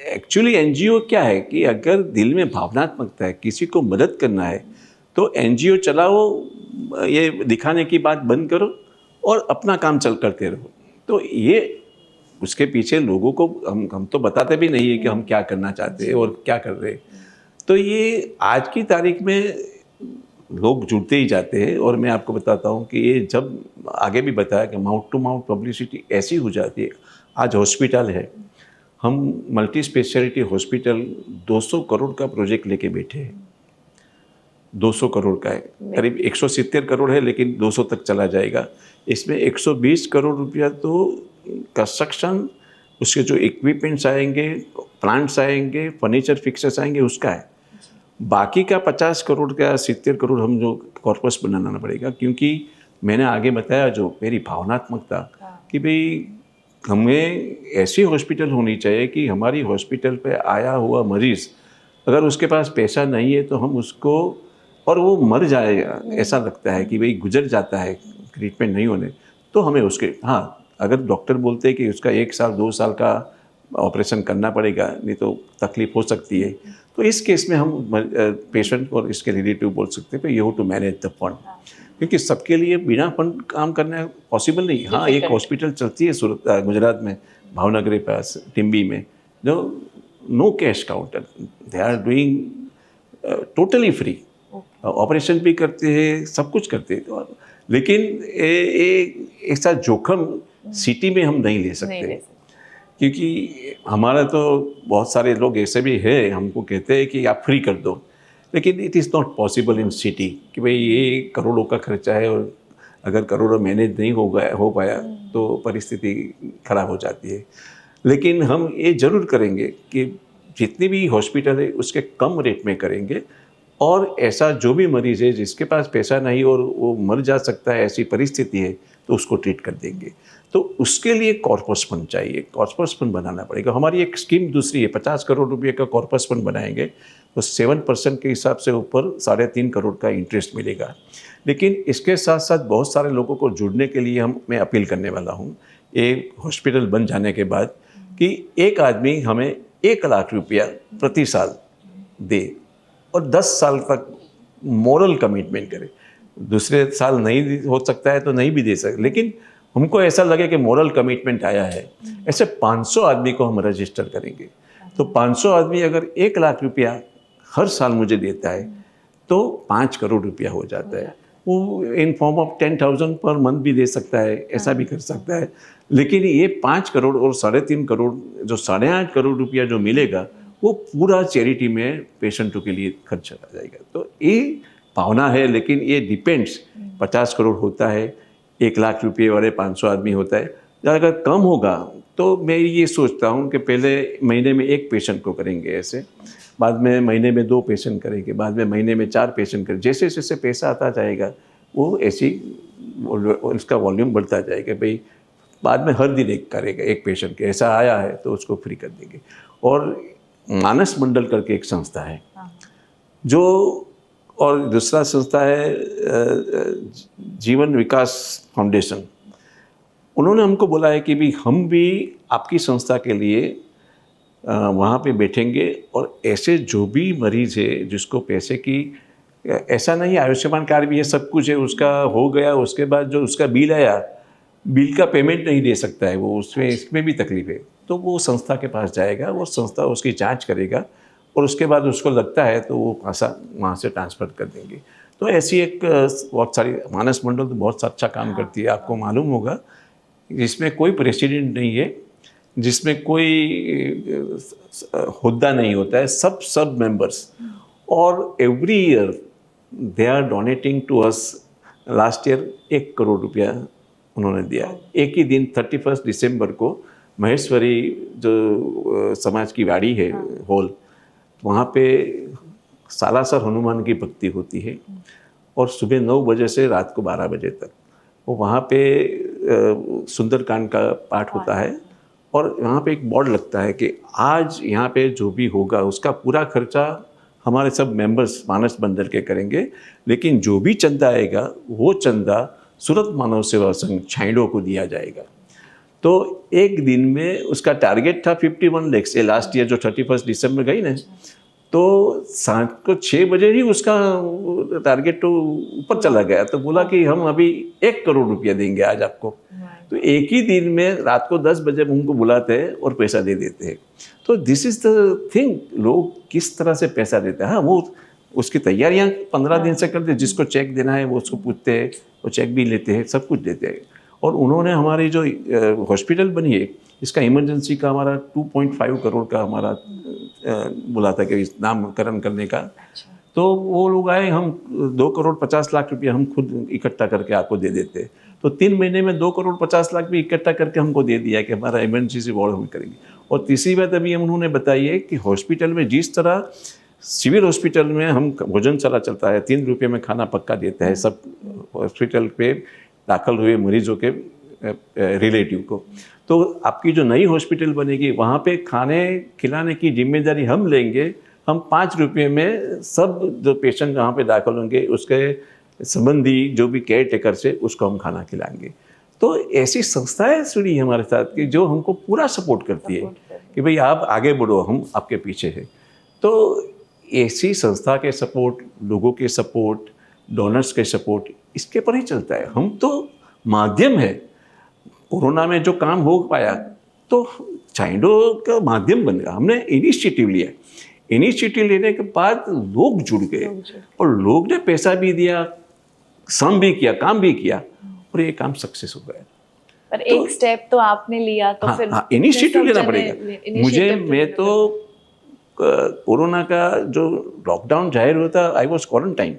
एक्चुअली NGO क्या है कि अगर दिल में भावनात्मकता है, किसी को मदद करना है तो NGO चलाओ, ये दिखाने की बात बंद करो और अपना काम करते रहो। तो ये उसके पीछे लोगों को हम तो बताते भी नहीं है कि हम क्या करना चाहते हैं और क्या कर रहे हैं। तो ये आज की तारीख में लोग जुड़ते ही जाते हैं। और मैं आपको बताता हूँ कि ये जब आगे भी बताया कि माउथ टू माउथ पब्लिसिटी ऐसी हो जाती है। आज हॉस्पिटल है, हम मल्टी स्पेशलिटी हॉस्पिटल 200 करोड़ का प्रोजेक्ट लेके बैठे हैं। 200 करोड़ का है, करीब 170 करोड़ है लेकिन 200 तक चला जाएगा। इसमें 120 करोड़ रुपया तो कंस्ट्रक्शन, उसके जो इक्विपमेंट्स आएंगे, प्लांट्स आएंगे, फर्नीचर फिक्सर्स आएंगे, उसका है। बाकी का 50 करोड़ का 70 करोड़ हम जो कॉर्पस बनाना पड़ेगा। क्योंकि मैंने आगे बताया जो मेरी भावनात्मकता कि भाई हमें ऐसी हॉस्पिटल होनी चाहिए कि हमारी हॉस्पिटल पे आया हुआ मरीज़ अगर उसके पास पैसा नहीं है तो हम उसको, और वो मर जाएगा ऐसा लगता है कि भाई गुजर जाता है ट्रीटमेंट नहीं होने, तो हमें उसके, हाँ अगर डॉक्टर बोलते हैं कि उसका 1 साल 2 साल का ऑपरेशन करना पड़ेगा नहीं तो तकलीफ हो सकती है, तो इस केस में हम पेशेंट और इसके रिलेटिव बोल सकते हैं you have to manage the fund. क्योंकि सबके लिए बिना फंड काम करना पॉसिबल नहीं। हाँ, एक हॉस्पिटल चलती है गुजरात में, भावनगर के पास टिम्बी में, जो no cash counter, they are doing totally free, operation भी करते हैं, सब कुछ करते हैं। लेकिन ऐसा जोखिम सिटी में हम नहीं ले सकते, क्योंकि हमारा तो बहुत सारे लोग ऐसे भी हैं, हमको कहते हैं कि आप फ्री कर दो, लेकिन it is not possible in city कि भाई ये करोड़ों का खर्चा है और अगर करोड़ों मैनेज नहीं हो पाया तो परिस्थिति खराब हो जाती है। लेकिन हम ये ज़रूर करेंगे कि जितनी भी हॉस्पिटल है उसके कम रेट में करेंगे, और ऐसा जो भी मरीज़ है जिसके पास पैसा नहीं और वो मर जा सकता है, ऐसी परिस्थिति है, तो उसको ट्रीट कर देंगे। तो उसके लिए कॉर्पस फंड चाहिए, कॉर्पस फंड बनाना पड़ेगा। हमारी एक स्कीम दूसरी है, 50 करोड़ रुपये का कॉर्पस फंड बनाएंगे, तो 7% के हिसाब से ऊपर 3.5 करोड़ का इंटरेस्ट मिलेगा। लेकिन इसके साथ साथ बहुत सारे लोगों को जुड़ने के लिए मैं अपील करने वाला हूँ, एक हॉस्पिटल बन जाने के बाद, कि एक आदमी हमें 1 लाख रुपया प्रति साल दे और 10 साल तक मॉरल कमिटमेंट करे। दूसरे साल नहीं हो सकता है तो नहीं भी दे सकते, लेकिन हमको ऐसा लगे कि मॉरल कमिटमेंट आया है, ऐसे 500 आदमी को हम रजिस्टर करेंगे। तो 500 आदमी अगर 1 लाख रुपया हर साल मुझे देता है तो 5 करोड़ रुपया हो जाता है। वो in form of 10,000 per month भी दे सकता है, ऐसा भी कर सकता है। लेकिन ये 5 करोड़ और 3.5 करोड़, जो 8.5 करोड़ रुपया जो मिलेगा, वो पूरा चैरिटी में पेशेंटों के लिए खर्च चला जाएगा। तो ये भावना है, लेकिन ये डिपेंड्स, 50 करोड़ होता है, 1 लाख रुपये वाले 500 आदमी होता है। अगर कम होगा तो मैं ये सोचता हूँ कि पहले महीने में 1 पेशेंट को करेंगे ऐसे, बाद में महीने में 2 पेशेंट करेंगे, बाद में महीने में 4 पेशेंट करेंगे। जैसे जैसे पैसा आता जाएगा वो ऐसी उसका वॉल्यूम बढ़ता जाएगा। भाई बाद में हर दिन एक करेगा, 1 पेशेंट के ऐसा आया है तो उसको फ्री कर देंगे। और मानस मंडल करके एक संस्था है जो, और दूसरा संस्था है जीवन विकास फाउंडेशन, उन्होंने हमको बोला है कि भी हम भी आपकी संस्था के लिए वहाँ पे बैठेंगे, और ऐसे जो भी मरीज़ है जिसको पैसे की, ऐसा नहीं आयुष्मान कार्ड भी है, सब कुछ है, उसका हो गया, उसके बाद जो उसका बिल आया, बिल का पेमेंट नहीं दे सकता है वो, उसमें इसमें भी तकलीफ है, तो वो संस्था के पास जाएगा, वो संस्था उसकी जांच करेगा, और उसके बाद उसको लगता है तो वो पैसा वहाँ से ट्रांसफ़र कर देंगे। तो ऐसी एक बहुत सारी, मानस मंडल तो बहुत अच्छा काम करती है, आपको मालूम होगा, जिसमें कोई प्रेसिडेंट नहीं है, जिसमें कोई हुद्दा नहीं होता है, सब मेंबर्स, और every year they are donating to us. Last year 1 crore रुपया उन्होंने दिया। एक ही दिन 31 दिसंबर को महेश्वरी जो समाज की वाड़ी है हॉल, वहाँ पे सालासर हनुमान की भक्ति होती है, और सुबह 9 बजे से रात को 12 बजे तक वो वहाँ पे सुंदरकांड का पाठ होता है, और वहाँ पे एक बोर्ड लगता है कि आज यहाँ पे जो भी होगा उसका पूरा खर्चा हमारे सब मेंबर्स मानस मंडल के करेंगे, लेकिन जो भी चंदा आएगा वो चंदा सूरत मानव सेवा संघ छाइडो को दिया जाएगा। तो एक दिन में उसका टारगेट था 51 लाख से, लास्ट ईयर जो 31 दिसंबर गई ना, तो शाम को 6 बजे ही उसका टारगेट तो ऊपर चला गया। तो बोला कि हम अभी 1 करोड़ रुपया देंगे आज आपको। तो एक ही दिन में रात को 10 बजे उनको बुलाते हैं और पैसा दे देते हैं। तो दिस इज़ द थिंग, लोग किस तरह से पैसा देते हैं। हाँ, वो उसकी तैयारियां 15 दिन से करते हैं, जिसको चेक देना है वो उसको पूछते हैं, वो चेक भी लेते हैं, सब कुछ देते हैं। और उन्होंने हमारी जो हॉस्पिटल बनी है, इसका इमरजेंसी का हमारा 2.5 करोड़ का हमारा बोला था कि नामकरण करने का। तो वो लोग आए, हम 2 करोड़ 50 लाख रुपया हम खुद इकट्ठा करके आपको दे देते। तो 3 महीने में 2 करोड़ 50 लाख भी इकट्ठा करके हमको दे दिया कि हमारा इमरजेंसी वार्ड हम करेंगे। और तीसरी बात अभी हम उन्होंने बताई है कि हॉस्पिटल में जिस तरह सिविल हॉस्पिटल में हम भोजनशाला चलता है, 3 रुपये में खाना पक्का देता है सब हॉस्पिटल पे दाखिल हुए मरीजों के रिलेटिव को। तो आपकी जो नई हॉस्पिटल बनेगी वहाँ पे खाने खिलाने की जिम्मेदारी हम लेंगे। हम 5 रुपये में सब जो पेशेंट जहाँ पे दाखिल होंगे उसके संबंधी जो भी केयर टेकर से उसको हम खाना खिलाएंगे। तो ऐसी संस्थाएं जुड़ी हमारे साथ कि जो हमको पूरा सपोर्ट करती है कि भाई आप आगे बढ़ो, हम आपके पीछे हैं। तो ऐसी संस्था के सपोर्ट, लोगों के सपोर्ट, डोनर्स के सपोर्ट, इसके पर ही चलता है। हम तो माध्यम है। कोरोना में जो काम हो पाया तो चाइडो का माध्यम बन गया, हमने इनिशिएटिव लिया, इनिशिएटिव लेने के बाद लोग जुड़ गए और लोग ने पैसा भी दिया, श्रम भी किया, काम भी किया और ये काम सक्सेस हो गया। पर एक स्टेप तो आपने लिया, तो फिर हाँ, इनिशिएटिव लेना पड़ेगा मुझे। मैं तो कोरोना का जो लॉकडाउन जाहिर हुआ था, आई वॉज क्वारंटाइन।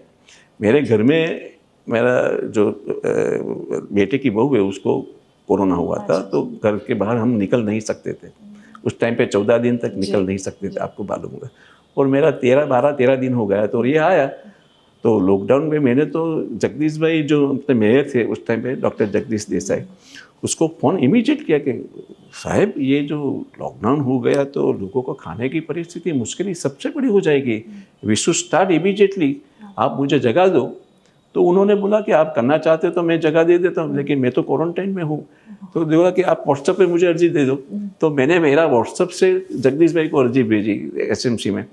मेरे घर में मेरा जो बेटे की बहू है उसको कोरोना हुआ था, तो घर के बाहर हम निकल नहीं सकते थे उस टाइम पे, 14 दिन तक निकल नहीं सकते थे, आपको मालूम होगा। और मेरा 13 दिन हो गया, तो ये आया। तो लॉकडाउन में मैंने तो जगदीश भाई जो अपने मेयर थे उस टाइम पे, डॉक्टर जगदीश देसाई, उसको फ़ोन इमीडिएट किया कि साहब ये जो लॉकडाउन हो गया तो लोगों को खाने की परिस्थिति मुश्किल सबसे बड़ी हो जाएगी, वी शुड स्टार्ट इमीडिएटली, आप मुझे जगह दो। तो उन्होंने बोला कि आप करना चाहते हो तो मैं जगह दे देता हूँ, लेकिन मैं तो क्वारंटाइन में हूँ। तो बोला कि आप व्हाट्सएप पे मुझे अर्जी दे दो। तो मैंने मेरा व्हाट्सएप से जगदीश भाई को अर्जी भेजी एसएमसी में।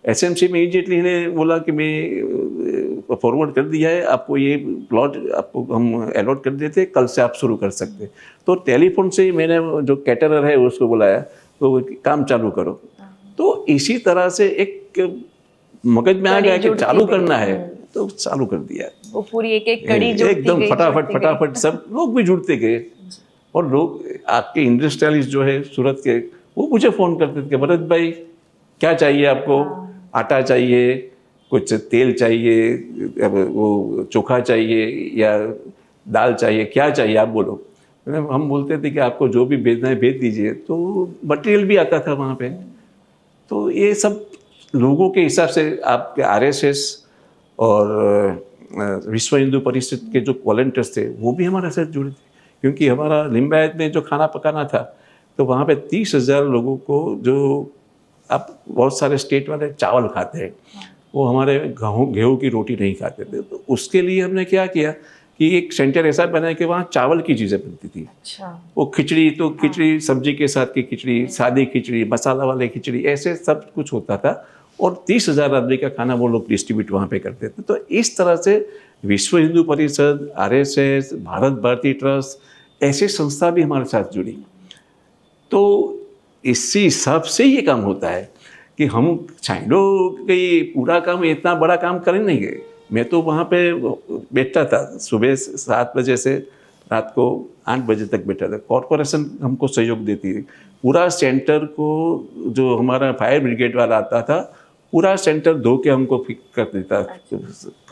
एसएमसी में इमीडिएटली इन्हें बोला कि मैं फॉरवर्ड कर दिया है, आपको ये प्लॉट आपको हम अलॉट कर देते, कल से आप शुरू कर सकते। तो टेलीफोन से ही मैंने जो कैटरर है उसको बुलाया, तो काम चालू करो। तो इसी तरह से एक मगज में आ गया कि चालू करना है, तो चालू कर दिया। वो पूरी एक कड़ी एकदम फटाफट सब लोग भी जुड़ते गए। और लोग आपके इंडस्ट्रियलिस्ट जो है सूरत के, वो मुझे फ़ोन करते थे कि भरत भाई क्या चाहिए आपको, आटा चाहिए, कुछ तेल चाहिए, वो चोखा चाहिए या दाल चाहिए, क्या चाहिए आप बोलो। हम बोलते थे कि आपको जो भी भेजना है भेज दीजिए, तो मटेरियल भी आता था वहाँ पे। तो ये सब लोगों के हिसाब से आपके आरएसएस और विश्व हिंदू परिषद के जो वॉलंटियर्स थे वो भी हमारे साथ जुड़े थे, क्योंकि हमारा लिंबायत में जो खाना पकाना था तो वहाँ पे 30,000 लोगों को, जो आप बहुत सारे स्टेट वाले चावल खाते हैं, वो हमारे गेहूँ की रोटी नहीं खाते थे। तो उसके लिए हमने क्या किया कि एक सेंटर ऐसा बनाया कि वहाँ चावल की चीज़ें बनती थी। वो खिचड़ी, तो खिचड़ी सब्जी के साथ की खिचड़ी, सादी खिचड़ी, मसाला वाले खिचड़ी, ऐसे सब कुछ होता था। और 30,000 आदमी का खाना वो लोग डिस्ट्रीब्यूट वहाँ पे करते थे। तो इस तरह से विश्व हिंदू परिषद, आरएसएस, भारत भारती ट्रस्ट, ऐसे संस्था भी हमारे साथ जुड़ी। तो इसी हिसाब से ये काम होता है कि हम चाइडो के पूरा काम, इतना बड़ा काम कर नहीं गए। मैं तो वहाँ पे बैठता था, सुबह 7 बजे से रात को 8 बजे तक बैठा था। कॉरपोरेशन हमको सहयोग देती थी। पूरा सेंटर को, जो हमारा फायर ब्रिगेड वाला आता था, पूरा सेंटर धो के हमको कर देता,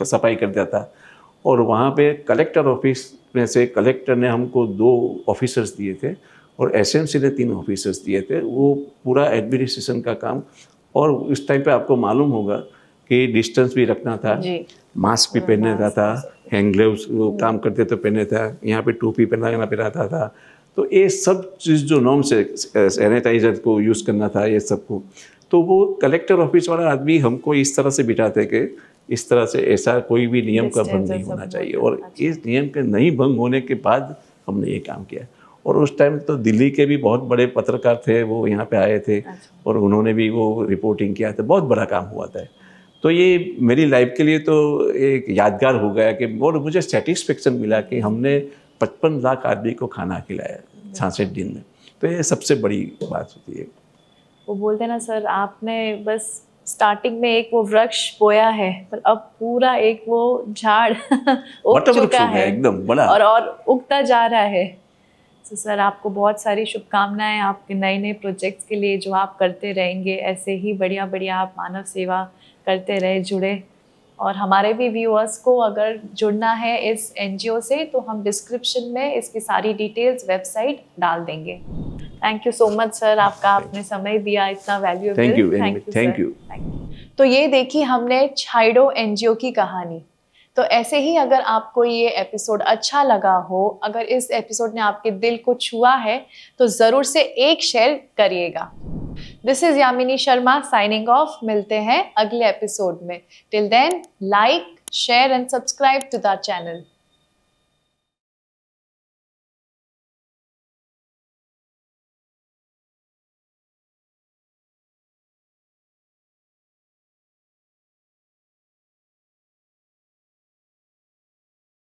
सफाई कर देता। और वहाँ पे कलेक्टर ऑफिस में से कलेक्टर ने हमको 2 ऑफिसर्स दिए थे और एसएमसी ने 3 ऑफिसर्स दिए थे। वो पूरा एडमिनिस्ट्रेशन का काम। और उस टाइम पे आपको मालूम होगा कि डिस्टेंस भी रखना था, मास्क भी पहनना था, हैंड ग्लव्स वो काम करते तो पहने था, यहाँ पे टोपी पहनाना पहनाता था। तो ये सब चीज़ जो नॉर्म्स है, सैनिटाइजर को यूज़ करना था, ये सब को। तो वो कलेक्टर ऑफिस वाला आदमी हमको इस तरह से बिठाते कि इस तरह से ऐसा कोई भी नियम का भंग नहीं होना चाहिए। और इस नियम के नहीं भंग होने के बाद हमने ये काम किया। और उस टाइम तो दिल्ली के भी बहुत बड़े पत्रकार थे, वो यहाँ पे आए थे और उन्होंने भी वो रिपोर्टिंग किया था। बहुत बड़ा काम हुआ था। तो ये मेरी लाइफ के लिए तो एक यादगार हो गया कि, और मुझे सेटिस्फेक्शन मिला कि हमने 55 लाख आदमी को खाना खिलाया 66 दिन में। तो ये सबसे बड़ी बात होती है। वो बोलते हैं ना सर, आपने बस स्टार्टिंग में एक वो वृक्ष बोया है, पर अब पूरा एक वो झाड़ उग चुका है, एकदम बड़ा, और उगता जा रहा है। तो सर आपको बहुत सारी शुभकामनाएं आपके नए नए प्रोजेक्ट्स के लिए, जो आप करते रहेंगे। ऐसे ही बढ़िया बढ़िया आप मानव सेवा करते रहे, जुड़े। और हमारे भी व्यूअर्स को अगर जुड़ना है इस एनजीओ से, तो हम डिस्क्रिप्शन में इसकी सारी डिटेल्स, वेबसाइट डाल देंगे। Thank you so much sir, आपका आपने समय दिया इतना वैल्यूएबल। Thank you. तो ये देखी हमने चाइडो एनजीओ की कहानी। तो ऐसे ही अगर आपको ये एपिसोड अच्छा लगा हो, अगर इस एपिसोड ने आपके दिल को छुआ है, तो ज़रूर से एक शेयर करिएगा। This is Yamini Sharma signing off. मिलते हैं अगले एपिसोड में। Till then, like, share and subscribe to the channel.